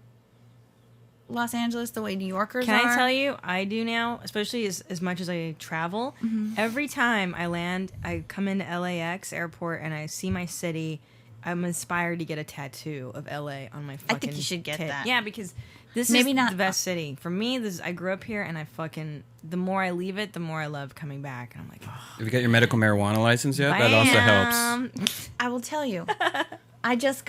Los Angeles the way New Yorkers Can are? I tell you, I do now, especially as much as I travel. Every time I land, I come into LAX airport and I see my city, I'm inspired to get a tattoo of LA on my fucking I think you should get tit. that. Yeah, because this Maybe is not the best city. For me, I grew up here and the more I leave it, the more I love coming back. And I'm like, oh, Have you got your medical marijuana license yet? That also helps. I will tell you. I just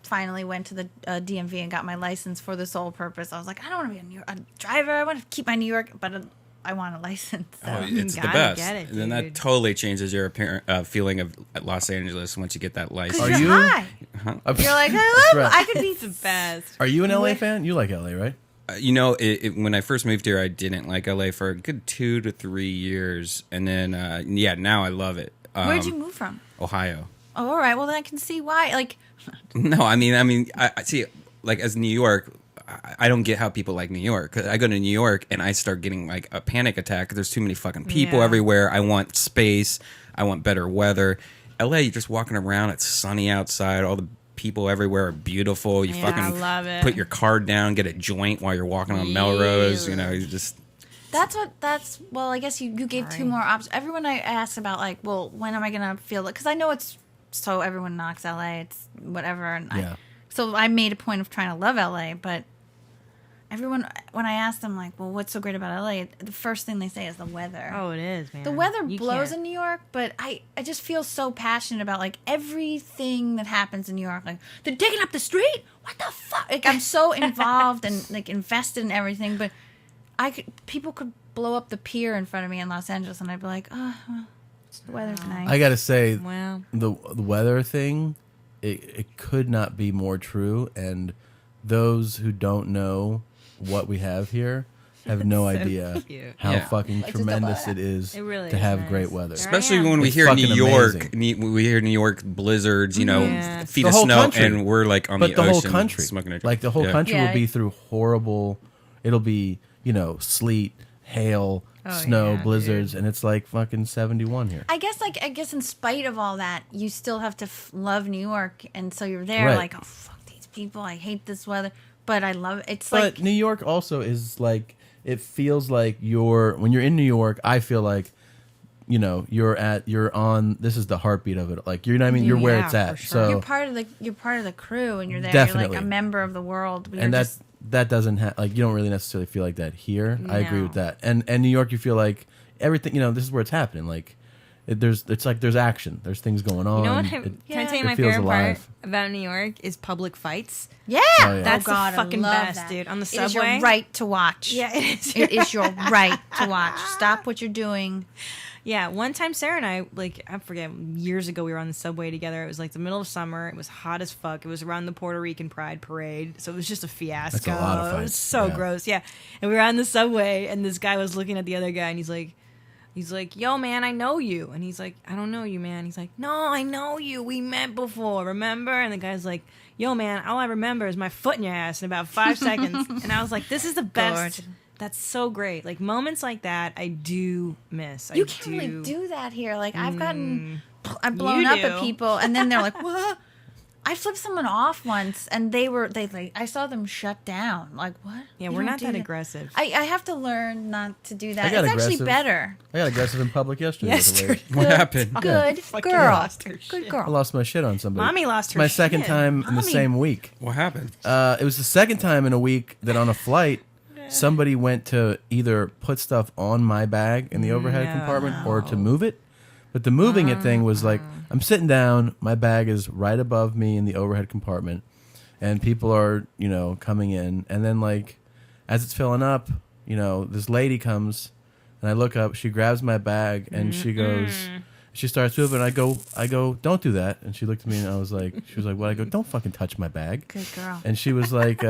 finally went to the DMV and got my license for the sole purpose. I was like, I don't want to be a driver. I want to keep my New York, but I want a license. So. Oh, it's the best. And then that totally changes your feeling of Los Angeles once you get that license. Are you? High. Huh? You're like, I could be the best. Are you an LA fan? You like LA, right? When I first moved here, I didn't like LA for a good 2 to 3 years, and then now I love it. Where'd you move from? Ohio. Oh, all right. Well, then I can see why. Like, no, I mean, I see. Like as New York, I don't get how people like New York. 'Cause I go to New York and I start getting like a panic attack. There's too many fucking people everywhere. I want space. I want better weather. LA, you're just walking around. It's sunny outside. All the people everywhere are beautiful. You fucking love it. put your card down, get a joint while you're walking on Melrose. You know, you just. Well, I guess you gave two more options. Everyone I asked about, like, well, when am I going to feel it? Because I know it's so everyone knocks LA. It's whatever. And so I made a point of trying to love LA, but everyone, when I ask them, like, well, what's so great about LA? The first thing they say is the weather. Oh, it is, man. The weather blows in New York, but I just feel so passionate about, like, everything that happens in New York. Like, they're digging up the street? What the fuck? Like, I'm so involved and, like, invested in everything, but people could blow up the pier in front of me in Los Angeles, and I'd be like, oh, well, the weather's nice. I gotta say, wow. the weather thing, it could not be more true, and those who don't know what we have here have no idea how fucking tremendous it is to have great weather. Especially when we hear New York, we hear New York blizzards, feet of snow, country. And we're like on the ocean. But the whole country, smoking like the whole country will be through horrible, it'll be, sleet, hail, snow, blizzards, and it's like fucking 71 here. I guess in spite of all that, you still have to love New York, and so you're there like, oh, fuck these people, I hate this weather, but I love it. But New York also is like, it feels like when you're in New York, I feel like, you're on, this is the heartbeat of it. Like, you're where it's at. Sure. So you're part of the crew, and you're there. Definitely. You're like a member of the world. And that doesn't have, like, you don't really necessarily feel like that here. No. I agree with that. And New York, you feel like everything, this is where it's happening. Like, it's like there's action. There's things going on. You know what? Can I tell you my favorite part about New York is public fights? Yeah. Oh, yeah. That's the fucking best, dude. On the subway. It is your right to watch. Yeah, it is. It is your right to watch. Stop what you're doing. Yeah, one time Sarah and I, I forget, years ago we were on the subway together. It was like the middle of summer. It was hot as fuck. It was around the Puerto Rican Pride Parade. So it was just a fiasco. That's a lot of fights. It was so gross. Yeah. And we were on the subway and this guy was looking at the other guy and he's like, yo, man, I know you. And he's like, I don't know you, man. He's like, no, I know you. We met before, remember? And the guy's like, yo, man, all I remember is my foot in your ass in about 5 seconds. And I was like, this is the best. That's so great. Like, moments like that, I do miss. You can't really do that here. Like, I've blown up at people, and then they're like, what? I flipped someone off once, and I saw them shut down. Like, what? Yeah, we're not that aggressive. I have to learn not to do that. It's actually better. I got aggressive in public yesterday. What happened? Good girl. Good girl. I lost my shit on somebody. Mommy lost her my shit. second time in the same week. What happened? It was the second time in a week that on a flight, somebody went to either put stuff on my bag in the overhead compartment or to move it. But the moving it thing was like, I'm sitting down, my bag is right above me in the overhead compartment, and people are, coming in. And then, like, as it's filling up, this lady comes, and I look up, she grabs my bag, and she goes, she starts moving. I go, don't do that. And she looked at me, and she was like, what? I go, don't fucking touch my bag. Good girl. And she was like,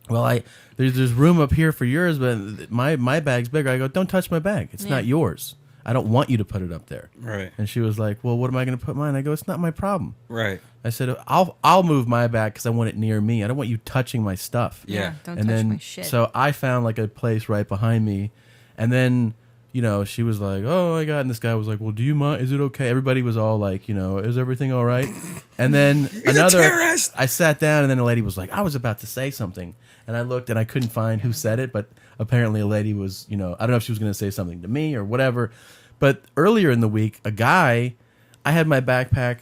well, there's room up here for yours, but my bag's bigger. I go, don't touch my bag. It's not yours. I don't want you to put it up there. Right. And she was like, well, what am I going to put mine? I go, it's not my problem. Right. I said, I'll move my bag because I want it near me. I don't want you touching my stuff. Yeah. Don't touch my shit. So I found like a place right behind me, and then you know, she was like, "Oh my God," and this guy was like, "Well, do you mind? Is it okay?" Everybody was all like, you know, "Is everything all right?" And then I sat down, and then a lady was like, "I was about to say something," and I looked, and I couldn't find who said it, but apparently a lady was, you know, I don't know if she was going to say something to me or whatever. But earlier in the week, a guy, I had my backpack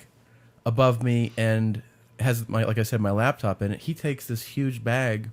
above me and has my, like I said, my laptop in it. He takes this huge bag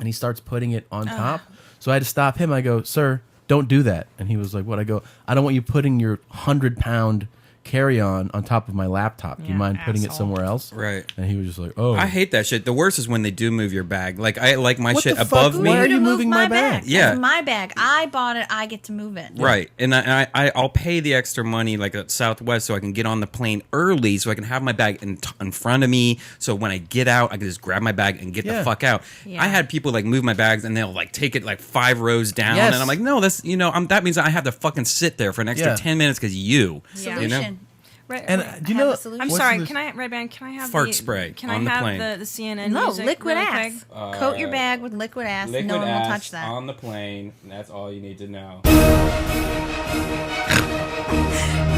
and he starts putting it on top. So I had to stop him. I go, "Sir, don't do that." And he was like, "What?" I go, "I don't want you putting your 100-pound carry-on on top of my laptop. Do you mind putting it somewhere else?" Right. And he was just like, "Oh." I hate that shit. The worst is when they do move your bag. Like, I like my What shit the fuck? above me. Why are you moving my bag? Yeah. It's my bag. I bought it. I get to move it. Right, and I'll pay the extra money like at Southwest so I can get on the plane early so I can have my bag in front of me. So when I get out, I can just grab my bag and get the fuck out. Yeah. I had people like move my bags and they'll like take it like 5 rows down, Yes. and I'm like, no, that's that means I have to fucking sit there for an extra 10 minutes because you know. And do you know? I'm sorry. Can I, Red Band? Can I have Fart spray Can on I the have plane. the CNN? No, music liquid real ass. quick? Coat your bag with liquid ass. Liquid no one will ass touch that. on the plane. And that's all you need to know.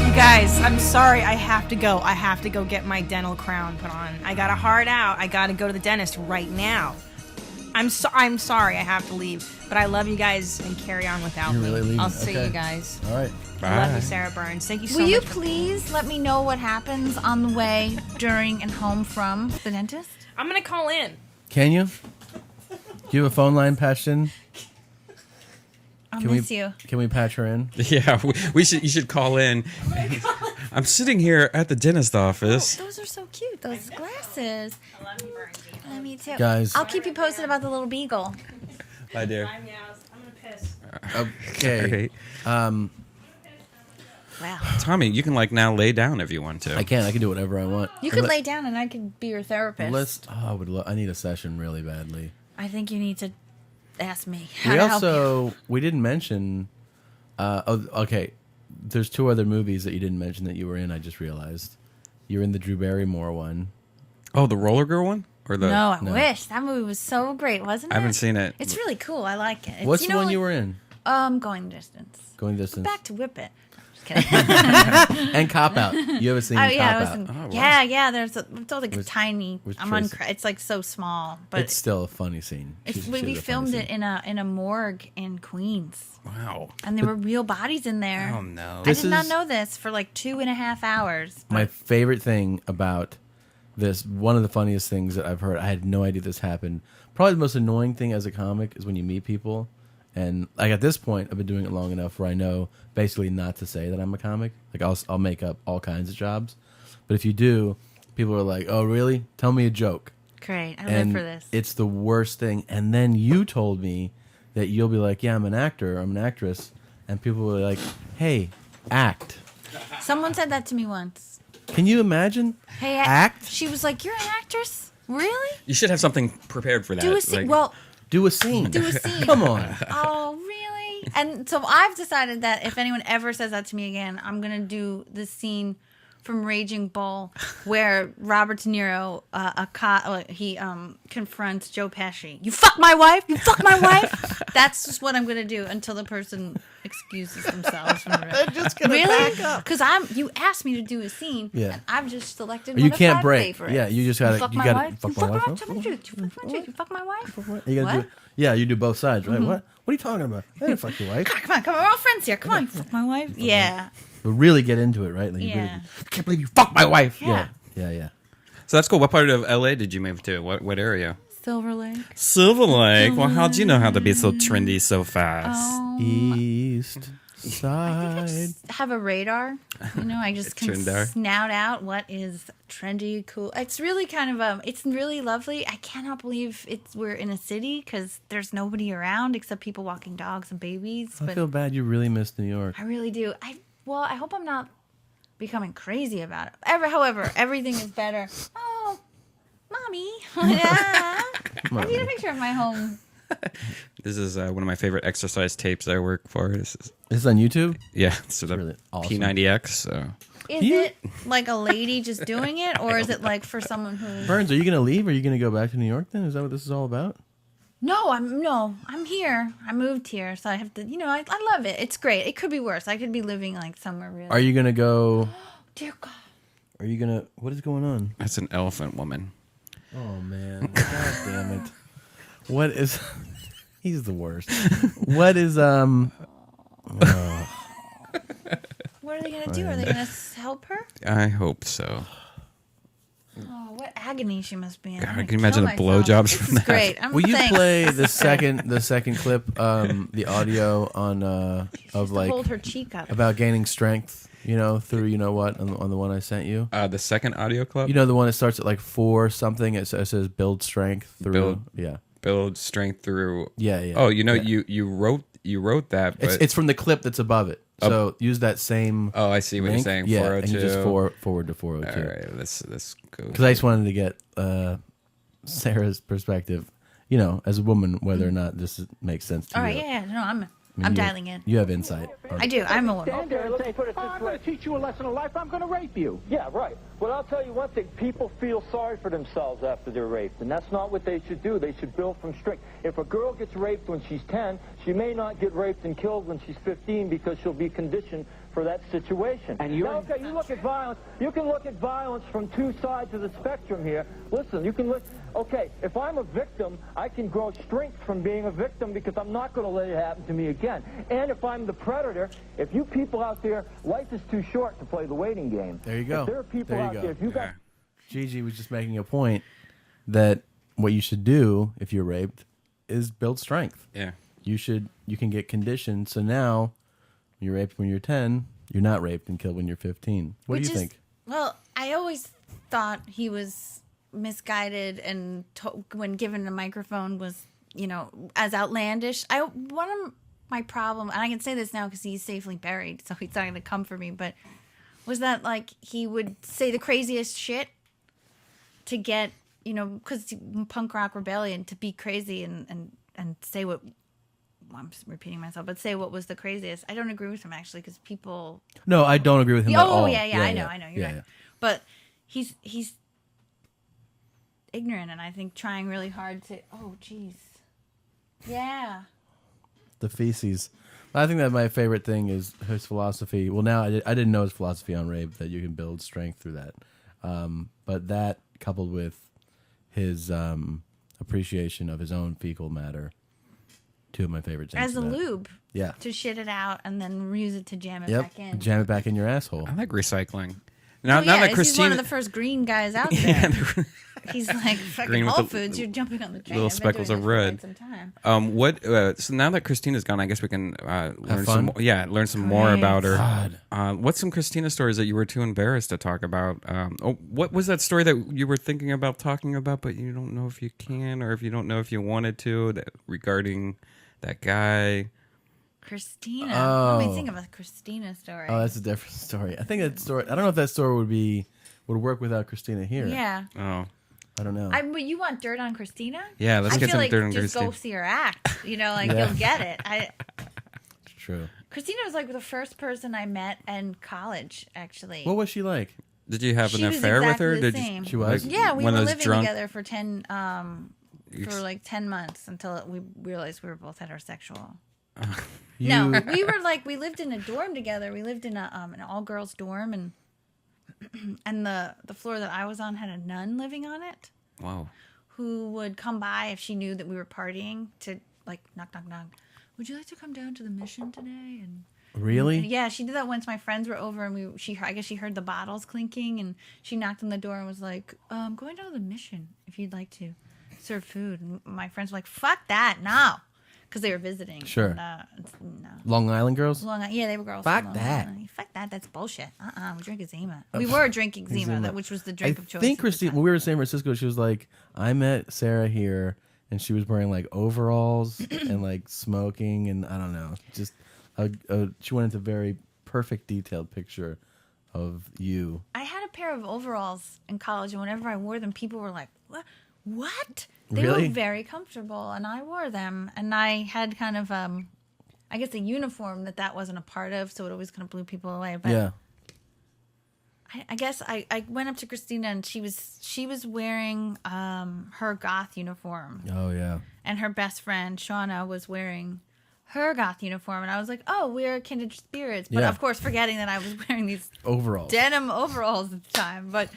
You guys, I'm sorry. I have to go. I have to go get my dental crown put on. I got a hard out. I got to go to the dentist right now. I'm sorry. I have to leave. But I love you guys and carry on without You're me. really leaving. I'll see Okay. you guys. All right. I love you, Sarah Burns. Thank you so much. Will you for- please let me know what happens on the way, during, and home from the dentist? I'm gonna call in. Can you? Do you have a phone line patched in? I'll Can miss we, you. Can we patch her in? Yeah, we should. You should call in. I'm sitting here at the dentist office. Those are so cute. Those glasses. I love you, Bernie. I love you too. Guys. I'll keep you posted about the little beagle. Bye, dear. I'm gonna piss. Okay. All Wow. Tommy, you can like now lay down if you want to. I can. I can do whatever I want. You could lay down and I could be your therapist. I need a session really badly. I think you need to ask me how to help you. We didn't mention. Okay. There's 2 other movies that you didn't mention that you were in. I just realized you're in the Drew Barrymore one. Oh, the roller girl one, or the No, I wish. That movie was so great, wasn't it? I haven't seen it. It's really cool. I like it. It's, What's the one like, you were in? Going the Distance. Going the Distance. Back to Whip It. Just kidding. And Cop Out. You haven't seen Oh Cop yeah, Out. yeah. There's it's all like With- tiny. with I'm on. Tracy. It's like so small, but It's still a funny scene. we filmed it in a morgue in Queens, Wow. and there were real bodies in there. Oh no. I This did not is- know this for like 2.5 hours. My favorite thing about this, one of the funniest things that I've heard, I had no idea this happened. Probably the most annoying thing as a comic is when you meet people. And like at this point, I've been doing it long enough where I know basically not to say that I'm a comic. Like I'll make up all kinds of jobs. But if you do, people are like, "Oh, really? Tell me a joke." Great, I And live for this. it's the worst thing. And then you told me that you'll be like, "Yeah, I'm an actor. I'm an actress." And people were like, "Hey, act." Someone said that to me once. Can you imagine? Hey, Act? She was like, "You're an actress, really? You should have something prepared for that. Do a scene." like- Well, Do a scene. do a scene. Come on. Oh, really? And so I've decided that if anyone ever says that to me again, I'm gonna do the scene from Raging Bull where Robert De Niro, he confronts Joe Pesci. "You fuck my wife. You fuck my wife." That's just what I'm gonna do until the person excuses themselves from the rest. They're just gonna really? back up. Because you asked me to do a scene. Yeah. And I've just selected. You one of can't 5 break. favorites. Yeah, you just gotta- fuck you my gotta- wife. fuck You my fuck wife. my wife. Tell me the truth. You fuck my wife. You fuck my wife. You gotta What? do. Yeah, you do both sides, right? What? What are you talking about? I didn't fuck your wife. Come on, we're all friends here. Come on, fuck my wife. Yeah. But really get into it, right? Like, you really, Yeah. I can't believe you fucked my wife. Yeah. Yeah. So that's cool. What part of LA did you move to? What area? Silver Lake. Silver Lake. Well, how'd you know how to be so trendy so fast? East I side. just have a radar. You know, I just can Trendar. snout out what is trendy, cool. It's really kind of it's really lovely. I cannot believe we're in a city because there's nobody around except people walking dogs and babies. I But feel bad you really missed New York. I really do. I hope I'm not becoming crazy about it. However, everything is better. Oh, mommy. Yeah. I need a picture of my home. This is one of my favorite exercise tapes I work for. This is on YouTube? Yeah, so the really awesome. P90X. So Is it like a lady just doing it, or is it like for someone who? Burns, are you going to leave? Or are you going to go back to New York then? Is that what this is all about? No, I'm here. I moved here, so I have to. I love it. It's great. It could be worse. I could be living like somewhere really. Are you gonna go? Dear God. Are you gonna? What is going on? That's an elephant woman. Oh man! God damn it! What is? He's the worst. What is What are they gonna do? Are they gonna help her? I hope so. Oh, what agony she must be in. God, can you imagine the blowjobs from that? Great. Will you play the second clip, the audio on of like hold her cheek up about gaining strength? Through what on the one I sent you. The second audio clip. The one that starts at like 4 something. It says build strength through. Build strength through. Yeah. Oh, you wrote that. But it's from the clip that's above it. So use that same. Oh, I see what link. you're saying. Yeah, 402. and you just forward to 402. All right, let's go. Because I just wanted to get Sarah's perspective, as a woman, whether or not this makes sense to All you. right, yeah. No, I'm dialing in. You have insight. I do. I'm a woman. Stand there and say, I'm going to teach you a lesson of life. I'm going to rape you. Yeah, right. Well, I'll tell you one thing. People feel sorry for themselves after they're raped, and that's not what they should do. They should build from strength. If a girl gets raped when she's 10, she may not get raped and killed when she's 15 because she'll be conditioned for that situation. And you look at violence. You can look at violence from two sides of the spectrum here. Listen, you can look. Okay, if I'm a victim, I can grow strength from being a victim because I'm not going to let it happen to me again. And if I'm the predator, if you people out there, life is too short to play the waiting game. There you go. If there are people out there, if you got... Gigi was just making a point that what you should do if you're raped is build strength. Yeah. You can get conditioned. So now, when you're raped when you're 10, you're not raped and killed when you're 15. What do you think? Well, I always thought he was misguided and when given a microphone was, as outlandish. One of my problem, and I can say this now because he's safely buried, so he's not going to come for me, but was that like he would say the craziest shit to get, because punk rock rebellion, to be crazy and say what, I'm just repeating myself, but say what was the craziest. I don't agree with him actually because people. No, I don't agree with him at all. Oh yeah, I know, you're right. Yeah. But he's ignorant, and I think trying really hard to. Oh, jeez. Yeah. The feces. I think that my favorite thing is his philosophy. Well, now I didn't know his philosophy on rape, that you can build strength through that. But that coupled with his appreciation of his own fecal matter, two of my favorite things. As a lube. Yeah. To shit it out and then use it to jam it back in. Jam it back in your asshole. I like recycling. Now that Christina, he's one of the first green guys out there. He's like fucking Whole Foods. You're jumping on the train. Little speckles of red. So now that Christina's gone, I guess we can learn some. Learn some more about her. What's some Christina stories that you were too embarrassed to talk about? What was that story that you were thinking about talking about, but you don't know if you can, or if you don't know if you wanted to, regarding that guy? Christina. Let me think of a Christina story. Oh, that's a different story. I think that story. I don't know if that story would work without Christina here. Yeah. Oh. I don't know. But you want dirt on Christina? Yeah, let's get some dirt on Christina. Just go see her act. You'll get it. It's true. Christina was like the first person I met in college, actually. What was she like? Did you have an affair with her? She was? Yeah, we were living drunk? together for 10 months until we realized we were both heterosexual. No, we lived in a dorm together. We lived in an all-girls dorm, and the floor that I was on had a nun living on it. Wow. Who would come by if she knew that we were partying to like knock, knock, knock. Would you like to come down to the mission today? And really? Yeah, she did that once my friends were over, and I guess she heard the bottles clinking, and she knocked on the door and was like, "I'm going down to the mission if you'd like to serve food." And my friends were like, "Fuck that, no." Because they were visiting. Sure. No. Long Island girls? Yeah, they were girls. Fuck that. Fuck that. That's bullshit. We drink a Zima. We were drinking Zima, which was the drink of choice. I think Christine, when we were in San Francisco, she was like, I met Sarah here, and she was wearing like overalls and like smoking, and I don't know. Just she went into a very perfect, detailed picture of you. I had a pair of overalls in college, and whenever I wore them, people were like, What? They really? were very comfortable, and I wore them. And I had kind of, I guess, a uniform that wasn't a part of, so it always kind of blew people away. But yeah. I guess I went up to Christina and she was wearing her goth uniform. Oh yeah. And her best friend Shauna was wearing her goth uniform, and I was like, "Oh, we're kindred spirits." But of course, forgetting that I was wearing these denim overalls at the time. But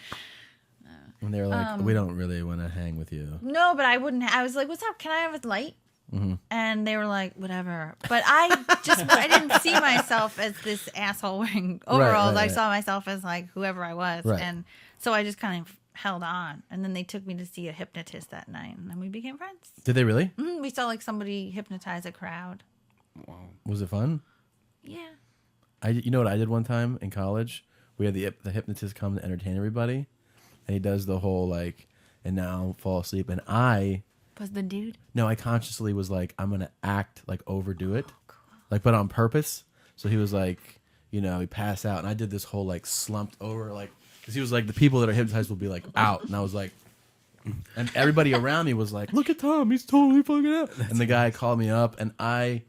and they were like, "We don't really want to hang with you." No, but I wouldn't. I was like, "What's up? Can I have a light?" Mm-hmm. And they were like, "Whatever." But I didn't see myself as this asshole wearing overalls. I saw myself as like whoever I was, and so I just kind of held on. And then they took me to see a hypnotist that night, and then we became friends. Did they really? Mm-hmm. We saw like somebody hypnotize a crowd. Wow. Was it fun? Yeah. You know what I did one time in college? We had the hypnotist come to entertain everybody, and he does the whole like, and now fall asleep. And I was the dude. No, I consciously was like, I'm gonna act like overdo it, like but on purpose. So he was like, he passed out, and I did this whole like slumped over, like because he was like the people that are hypnotized will be like out, and I was like. And everybody around me was like, "Look at Tom, he's totally fucking out." And the guy called me up, and I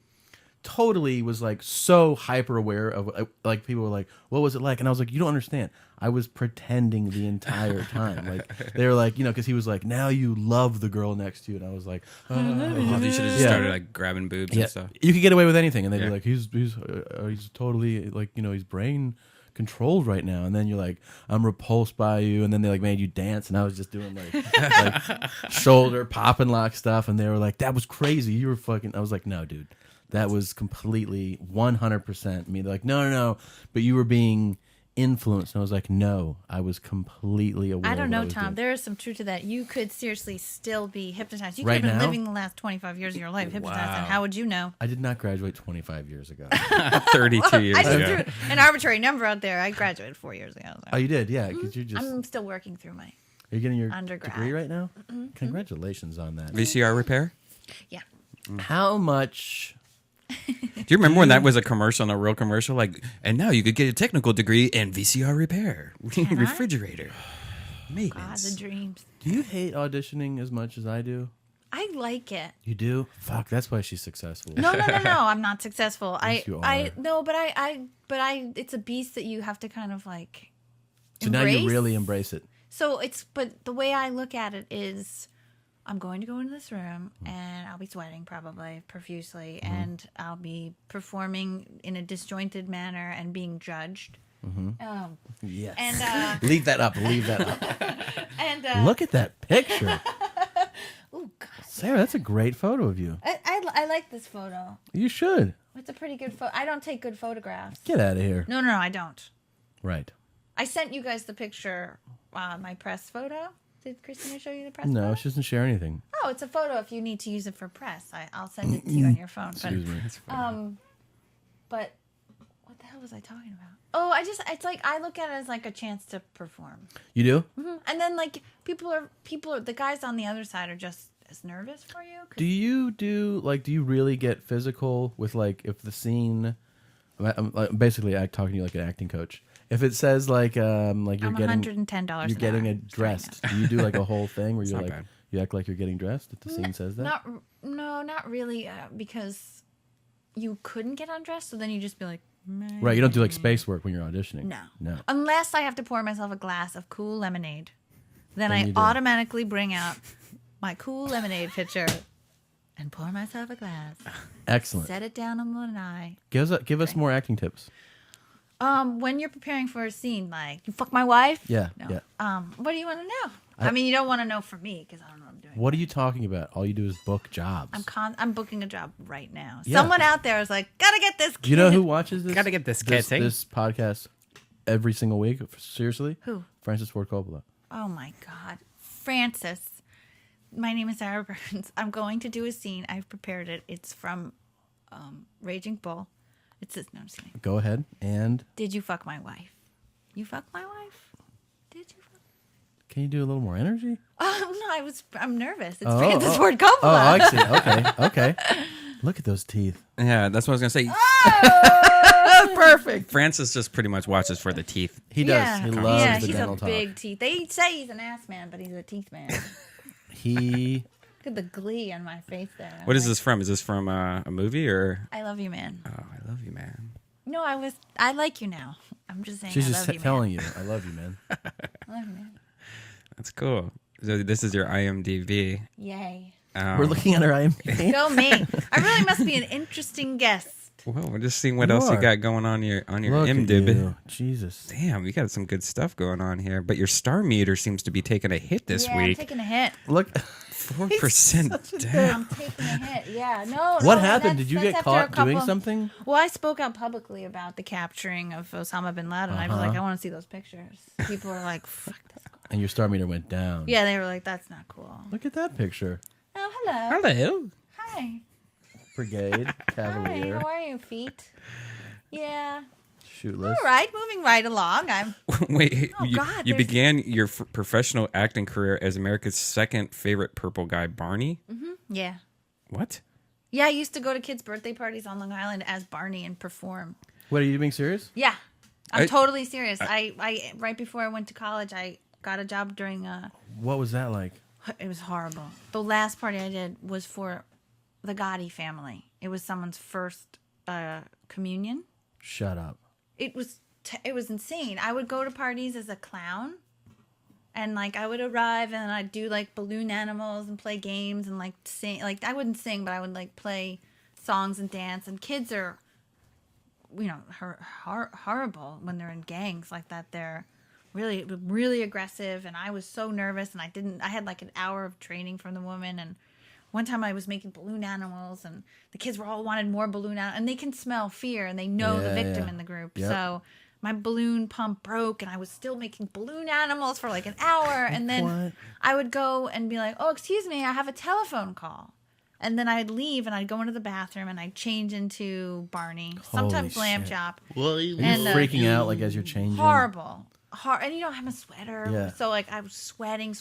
totally was like so hyper aware of like people were like, "What was it like?" And I was like, "You don't understand. I was pretending the entire time." Like they were like, because he was like, "Now you love the girl next to you," and I was like, "Oh, you should have just started like grabbing boobs and stuff." You could get away with anything, and they'd be like, "He's totally like his brain." Controlled right now, and then you're like, I'm repulsed by you, and then they like made you dance, and I was just doing like shoulder pop and lock stuff, and they were like, that was crazy, you were fucking. I was like, no, dude, that was completely 100% me. They're like, no, but you were being influenced, and I was like, no, I was completely aware. I don't know, of what Tom. doing. There is some truth to that. You could seriously still be hypnotized. You Right could have been now? living the last 25 years of your life hypnotized, and how would you know? I did not graduate 25 years ago. 32 years I ago. just threw an arbitrary number out there. I graduated 4 years ago. So. Oh, you did, yeah? Because you just. I'm still working through my. Are you getting your undergrad degree right now? Mm-hmm. Congratulations on that. VCR repair. Yeah. How much? Do you remember when that was a commercial, a real commercial? Like, and now you could get a technical degree in VCR repair, refrigerator, maintenance. God, the dreams. Do you hate auditioning as much as I do? I like it. You do? Fuck, that's why she's successful. No. I'm not successful. Yes, you are. I it's a beast that you have to kind of like. So now you really embrace it. So but the way I look at it is, I'm going to go into this room and I'll be sweating probably profusely, and I'll be performing in a disjointed manner and being judged. Yes. And leave that up. And look at that picture. Oh God, Sarah, that's a great photo of you. I like this photo. You should. It's a pretty good photo. I don't take good photographs. Get out of here. No, I don't. Right. I sent you guys the picture, my press photo. Did Christina show you the press photo? No, she doesn't share anything. Oh, it's a photo if you need to use it for press. I'll send it to you on your phone. Excuse me. But what the hell was I talking about? Oh, it's like I look at it as like a chance to perform. You do? Mm-hmm. And then like people are the guys on the other side are just as nervous for you. Do you really get physical with like if the scene? Basically, I'm talking to you like an acting coach. If it says like you're I'm getting $110, you're getting dressed. Do you do like a whole thing where you're like bad. you act like you're getting dressed if the scene says that? Not really, because you couldn't get undressed, so then you just be like. Meh. Right, you don't do like space work when you're auditioning. No. Unless I have to pour myself a glass of cool lemonade, then Then I you do. automatically bring out my cool lemonade pitcher and pour myself a glass. Excellent. Set it down on the lanai. Give us more acting tips. When you're preparing for a scene, like you fuck my wife. Yeah. No. Yeah. What do you want to know? I mean, you don't want to know for me because I don't know what I'm doing. What are you talking about? All you do is book jobs. I'm booking a job right now. Yeah. Someone out there is like, gotta get this kid. Do you know who watches this? Gotta get this kid. This podcast every single week. Seriously? Who? Francis Ford Coppola. Oh my God, Francis. My name is Sarah Burns. I'm going to do a scene. I've prepared it. It's from Raging Bull. It's this. No, I'm just kidding. Go ahead and. Did you fuck my wife? You fuck my wife? Did you? Can you do a little more energy? Oh no, I'm nervous. It's Francis Ford Coppola. Oh, I see. Okay. Look at those teeth. Yeah, that's what I was gonna say. Oh, perfect. Francis just pretty much watches for the teeth. He does. Yeah. He loves the he's dental a talk. big teeth. They say he's an ass man, but he's a teeth man. He. Look at the glee on my face there. What is this from? Is this from a movie or? I love you, man. Oh, I love you, man. No, I like you now. I'm just saying. She's I just love you, telling you, I love you, man. I love you, man. That's cool. So this is your IMDb. Yay. We're looking at her IMDb. Go me. I really must be an interesting guest. Well, we're just seeing what else you got going on your Look at IMDb. you. Jesus. Damn, you got some good stuff going on here. But your star meter seems to be taking a hit this I'm week. taking a hit. Look. 4% down. I'm taking a hit. Yeah. No. What no, happened? Did you that's get after caught a couple- doing something? Well, I spoke out publicly about the capturing of Osama bin Laden. I was like, I want to see those pictures. People were like, fuck this. And your star meter went down. Yeah, they were like, that's not cool. Look at that picture. Oh, hello. Hello. Hi. Brigade, Hi, Cavalier, how are you, feet? Yeah. Shootless. All right, moving right along. I'm. Wait, Oh, you, God, you there's- began your professional acting career as America's second favorite purple guy, Barney? Yeah. What? Yeah, I used to go to kids' birthday parties on Long Island as Barney and perform. What, are you being serious? Yeah, I'm I- totally serious. I right before I went to college, I got a job during a. What was that like? It was horrible. The last party I did was for the Gotti family. It was someone's first communion. Shut up. It was insane. I would go to parties as a clown, and like I would arrive and I'd do like balloon animals and play games and like sing. Like I wouldn't sing, but I would like play songs and dance. And kids are, you know, horrible when they're in gangs like that. They're really aggressive, and I was so nervous, and I had like an hour of training from the woman. And one time I was making balloon animals, and the kids were all wanted more balloon animals, and they can smell fear, and they know the victim in the group. Yep. So my balloon pump broke, and I was still making balloon animals for like an hour, and then I would go and be like, oh, excuse me, I have a telephone call. And then I'd leave, and I'd go into the bathroom, and I'd change into Barney, sometimes Lamb Chop. Are you freaking out like as you're changing? Horrible. And you know, I'm a sweater. Yeah. So like I was sweating.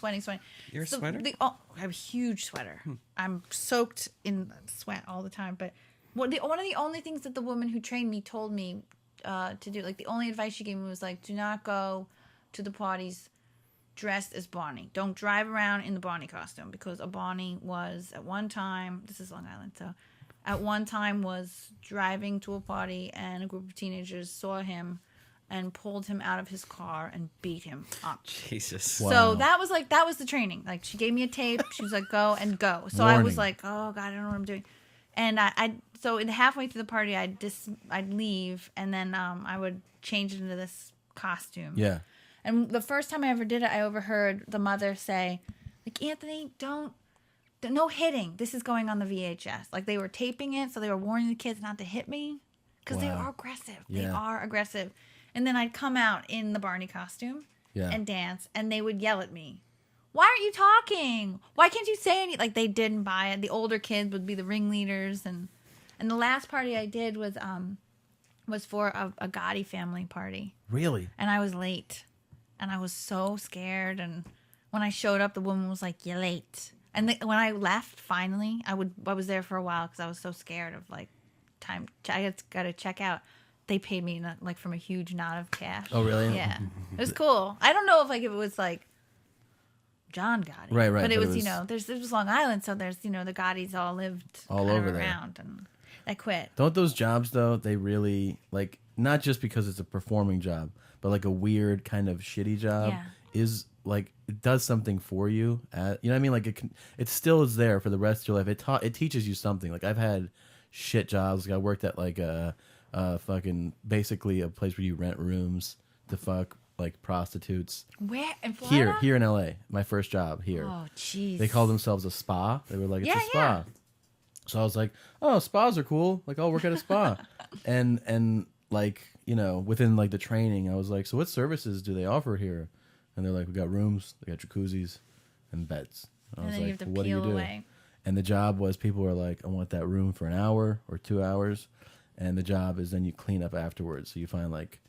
You're a So sweater? I have a huge sweater. I'm soaked in sweat all the time. But one of the only things that the woman who trained me told me to do, like the only advice she gave me was like, do not go to the parties dressed as Barney. Don't drive around in the Barney costume, because a Barney was at one time, this is Long Island, so at one time was driving to a party, and a group of teenagers saw him and pulled him out of his car and beat him up. Jesus. Wow. So that was the training. Like she gave me a tape. She was like, go and go. So I was like, oh God, I don't know what I'm doing. And so in halfway through the party, I'd leave, and then I would change into this costume. Yeah. And the first time I ever did it, I overheard the mother say, like, Anthony, no hitting. This is going on the VHS. Like they were taping it, so they were warning the kids not to hit me, because they are aggressive. Yeah. They are aggressive. And then I'd come out in the Barney costume and dance, and they would yell at me. Why aren't you talking? Why can't you say anything? Like they didn't buy it. The older kids would be the ringleaders, and the last party I did was for a Gotti family party. Really? And I was late, and I was so scared. And when I showed up, the woman was like, "You're late." And when I left, finally, I was there for a while because I was so scared of like time. I got to check out. They paid me like from a huge knot of cash. Oh, really? Yeah, it was cool. I don't know if it was like John Gotti, Right. But it was, it was Long Island, so there's the Gottis all lived all kind over of there. around, and I quit. Don't those jobs though? They really like, not just because it's a performing job, but like a weird kind of shitty job is like, it does something for you. You know what I mean? Like it still is there for the rest of your life. It teaches you something. Like I've had shit jobs. Like I worked at like fucking basically a place where you rent rooms to fuck like prostitutes. Where in Florida? Here in LA. My first job here. Oh, jeez. They called themselves a spa. They were like, it's a spa. So I was like, oh, spas are cool. Like I'll work at a spa. and like, within like the training, I was like, so what services do they offer here? And they're like, we got rooms, they got jacuzzis and beds. And I was then you like, have to what do you peel do? away. And the job was, people were like, I want that room for an hour or 2 hours. And the job is then you clean up afterwards. So you find like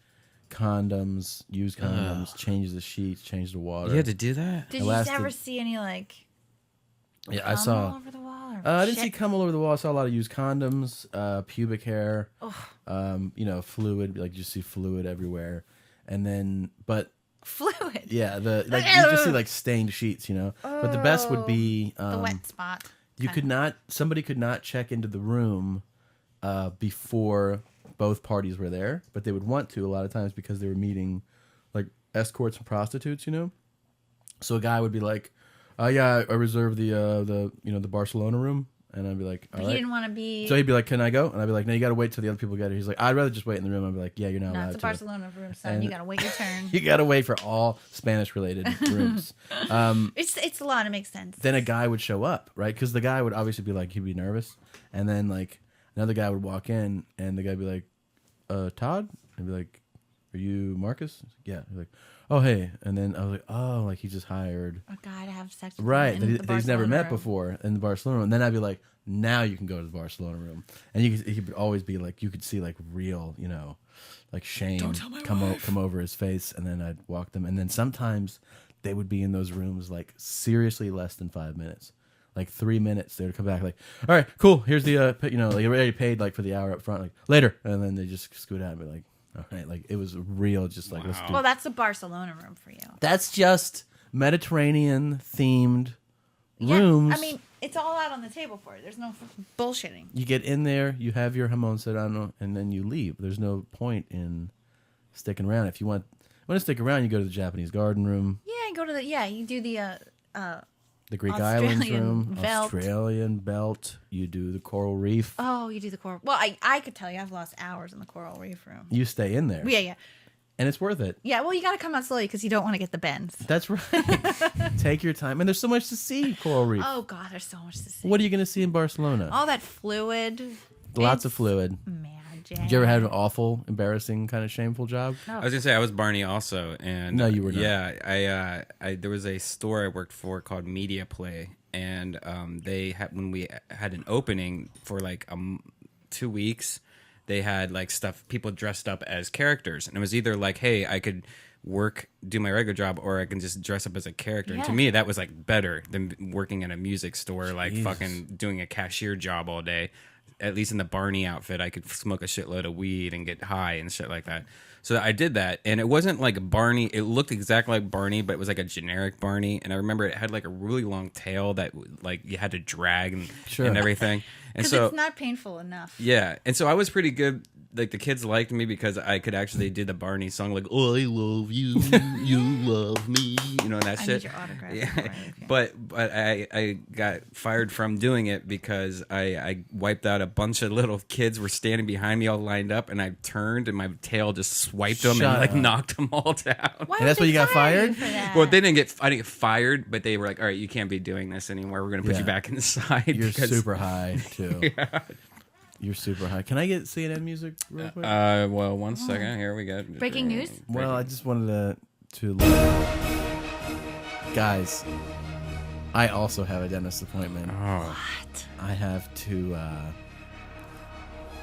condoms, used condoms, change the sheets, change the water. You had to do that? Did you ever see any like I saw all over the wall? Or I didn't shit? see cum all over the wall. I saw a lot of used condoms, pubic hair, fluid, like you see fluid everywhere. And then fluid. Yeah, you just see like stained sheets, But the best would be the wet spot. somebody could not check into the room before both parties were there, but they would want to a lot of times because they were meeting like escorts and prostitutes, you know. So a guy would be like, yeah, I reserved the Barcelona room. And I'd be like, all right. He didn't want to be. So he'd be like, can I go? And I'd be like, no, you got to wait till the other people get here. He's like, I'd rather just wait in the room. I'd be like, yeah, you're not allowed to. No, it's a Barcelona room, son. And you got to wait your turn. You got to wait for all Spanish-related rooms. It's a lot. It makes sense. Then a guy would show up, right? Because the guy would obviously be like, he'd be nervous. And then like another guy would walk in, and the guy would be like, Todd? I'd be like, are you Marcus? Yeah. He's like, oh, hey. And then I was like, oh, like he just hired a guy to have sex with. Right. In That he's never met before in the Barcelona room. And then I'd be like, now you can go to the Barcelona room. And he would always be like, you could see like real, you know, like shame come over his face. And then I'd walk them. And then sometimes they would be in those rooms like seriously less than 5 minutes. Like 3 minutes, they would come back like, all right, cool. Here's the, like you already paid like for the hour up front, like later. And then they just scoot out and be like, all right, like it was real, just like, let's do it. Well, that's the Barcelona room for you. That's just Mediterranean themed rooms. I mean, it's all out on the table for you. There's no bullshitting. You get in there, you have your jamón serrano, and then you leave. There's no point in sticking around. If you want to stick around, you go to the Japanese garden room. Yeah, you do the Greek Australian islands room, belt. Australian belt. You do the coral reef. Oh, you do the coral. Well, I could tell you, I've lost hours in the coral reef room. You stay in there. Yeah. And it's worth it. Yeah, well, you got to come out slowly because you don't want to get the bends. That's right. Take your time. And there's so much to see, coral reef. Oh, God, there's so much to see. What are you going to see in Barcelona? All that fluid. Lots of fluid. Magic. Did you ever have an awful, embarrassing, kind of shameful job? No. I was gonna say I was Barney also, and no, you were not. Yeah, I there was a store I worked for called Media Play, and they had when we had an opening for like 2 weeks, they had like people dressed up as characters, and it was either like, hey, I could do my regular job, or I can just dress up as a character. Yeah. And to me, that was like better than working at a music store, like Jesus. fucking doing a cashier job all day. At least in the Barney outfit, I could smoke a shitload of weed and get high and shit like that. So I did that, and it wasn't like Barney. It looked exactly like Barney, but it was like a generic Barney. And I remember it had like a really long tail that like you had to drag and everything. And because so it's not painful enough. Yeah, and so I was pretty good. Like the kids liked me because I could actually do the Barney song, like "Oh, I love you, you love me," you know, and that I shit. need your autograph. Yeah, Okay. but I got fired from doing it because I wiped out a bunch of little kids were standing behind me all lined up, and I turned and my tail just swiped them and like knocked them all down. Why And that's would why you got fired? for that? Well, I didn't get fired, but they were like, "All right, you can't be doing this anymore. We're going to put you back inside." You're because- super high, too. Yeah. You're super high. Can I get CNN music real quick? Well, one second. Here we go. Breaking news? Well, I just wanted to guys, I also have a dentist appointment. Oh. What? I have to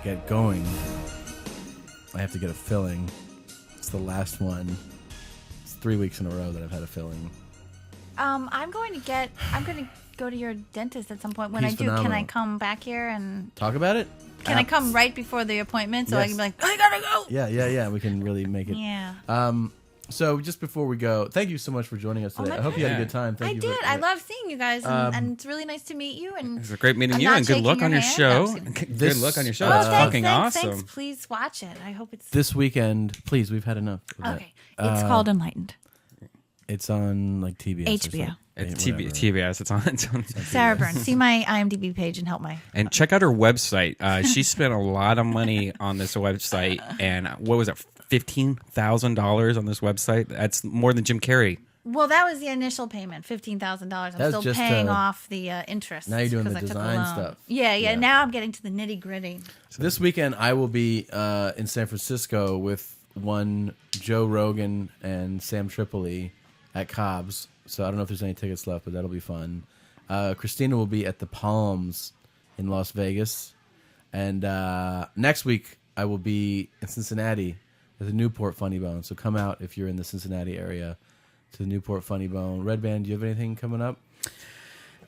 get going. I have to get a filling. It's the last one. It's 3 weeks in a row that I've had a filling. I'm going to go to your dentist at some point. When He's I do, can I phenomenal. come back here and Talk about it? can I come right before the appointment so I Yes. can be like, I gotta go? Yeah. We can really make it. Yeah. So just before we go, thank you so much for joining us today. my I hope you had a pleasure. good time. Thank I you. did. For, I love seeing you guys, and it's really nice to meet you. And It was a great meeting I'm you, not and good shaking luck on your hand. show. No, I'm just Good luck on your show. Oh, That's thanks, fucking thanks, awesome. Thanks. Please watch it. I hope it's this weekend. Please, we've had enough. Of that. okay. It's called Enlightened. It's on like TBS. or HBO. something. It's Whatever. TBS. It's on. Sarah Byrne. See my IMDb page and help my. And check out her website. She spent a lot of money on this website, and what was it, $15,000 on this website? That's more than Jim Carrey. Well, that was the initial payment, $15,000. I'm That's still just, paying off the interest. now you're doing the 'cause I took a design loan. stuff. Yeah. Yeah. Now I'm getting to the nitty gritty. So this weekend, I will be in San Francisco with one Joe Rogan and Sam Tripoli at Cobb's. So I don't know if there's any tickets left, but that'll be fun. Christina will be at the Palms in Las Vegas. And next week, I will be in Cincinnati at the Newport Funny Bone. So come out if you're in the Cincinnati area to the Newport Funny Bone. Red Band, do you have anything coming up?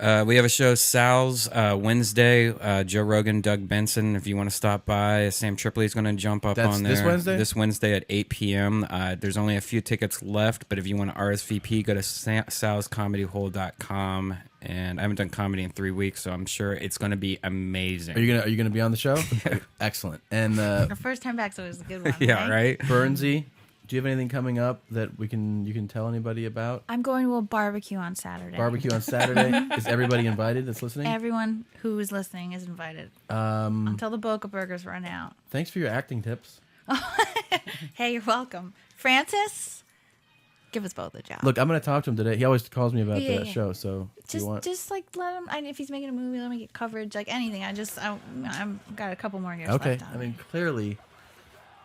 We have a show, Sal's, Wednesday. Joe Rogan, Doug Benson. If you want to stop by, Sam Tripoli is going to jump up on there. This Wednesday? This Wednesday at 8 p.m. There's only a few tickets left, but if you want to RSVP, go to salscomedyhole.com. And I haven't done comedy in 3 weeks, so I'm sure it's going to be amazing. Are you gonna be on the show? Excellent. And Our first time back's always a good one. yeah, right. Burnsy, do you have anything coming up that you can tell anybody about? I'm going to a barbecue on Saturday. Barbecue on Saturday. Is everybody invited that's listening? Everyone who is listening is invited. Until the Boca Burgers run out. Thanks for your acting tips. Hey, you're welcome. Francis, give us both a job. Look, I'm going to talk to him today. He always calls me about that show, so just like let him. If he's making a movie, let me get coverage, like anything. I've got a couple more years left on. I mean, clearly,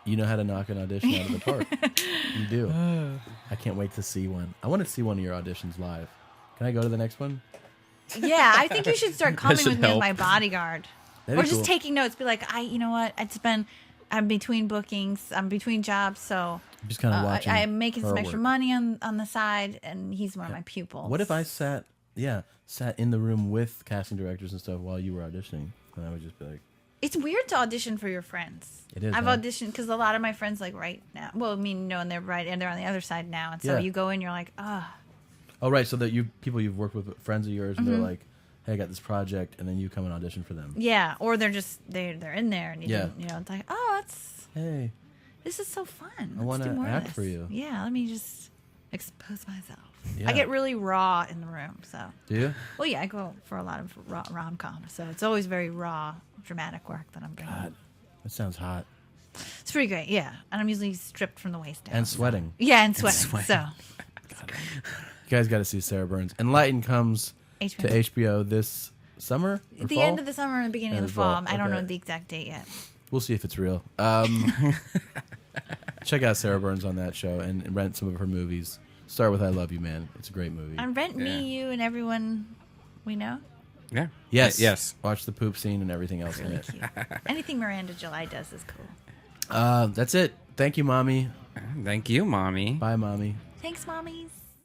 you know how to knock an audition out of the park. You do. I can't wait to see one. I want to see one of your auditions live. Can I go to the next one? Yeah, I think you should start coming should with me as help. my bodyguard, or just taking notes. Be like, you know what? I'm between bookings. I'm between jobs, so Just kind of watching. I'm making some her extra work. money on the side, and he's one of my pupils. What if I sat in the room with casting directors and stuff while you were auditioning, and I would just be like, It's weird to audition for your friends. It is, I've huh? auditioned because a lot of my friends like right now. Well, I mean, no, and they're right, and they're on the other side now, and so Yeah. you go in, you're like, oh right, so that people you've worked with, friends of yours, and they're like, hey, I got this project, and then you come and audition for them. yeah, or they're just they're in there, and you Yeah. didn't, it's like, oh, Hey, this is so fun. I want Let's do to more of act this. for you. Yeah, let me just expose myself. Yeah. I get really raw in the room, so. Do you? Well, yeah, I go for a lot of rom-com, so it's always very raw, dramatic work that I'm doing. God, that sounds hot. It's pretty great, yeah. And I'm usually stripped from the waist down. And sweating. Yeah, and sweating. So You guys got to see Sarah Burns. Enlightened comes to HBO this summer or the fall? end of the summer and the beginning of the fall. I don't know the exact date yet. We'll see if it's real. Check out Sarah Burns on that show and rent some of her movies. Start with I Love You, Man. It's a great movie. And rent me, you, and everyone we know. Yeah. Yes. Yes. Watch the poop scene and everything else in Really it. cute. Anything Miranda July does is cool. That's it. Thank you, Mommy. Thank you, Mommy. Bye, Mommy. Thanks, mommies.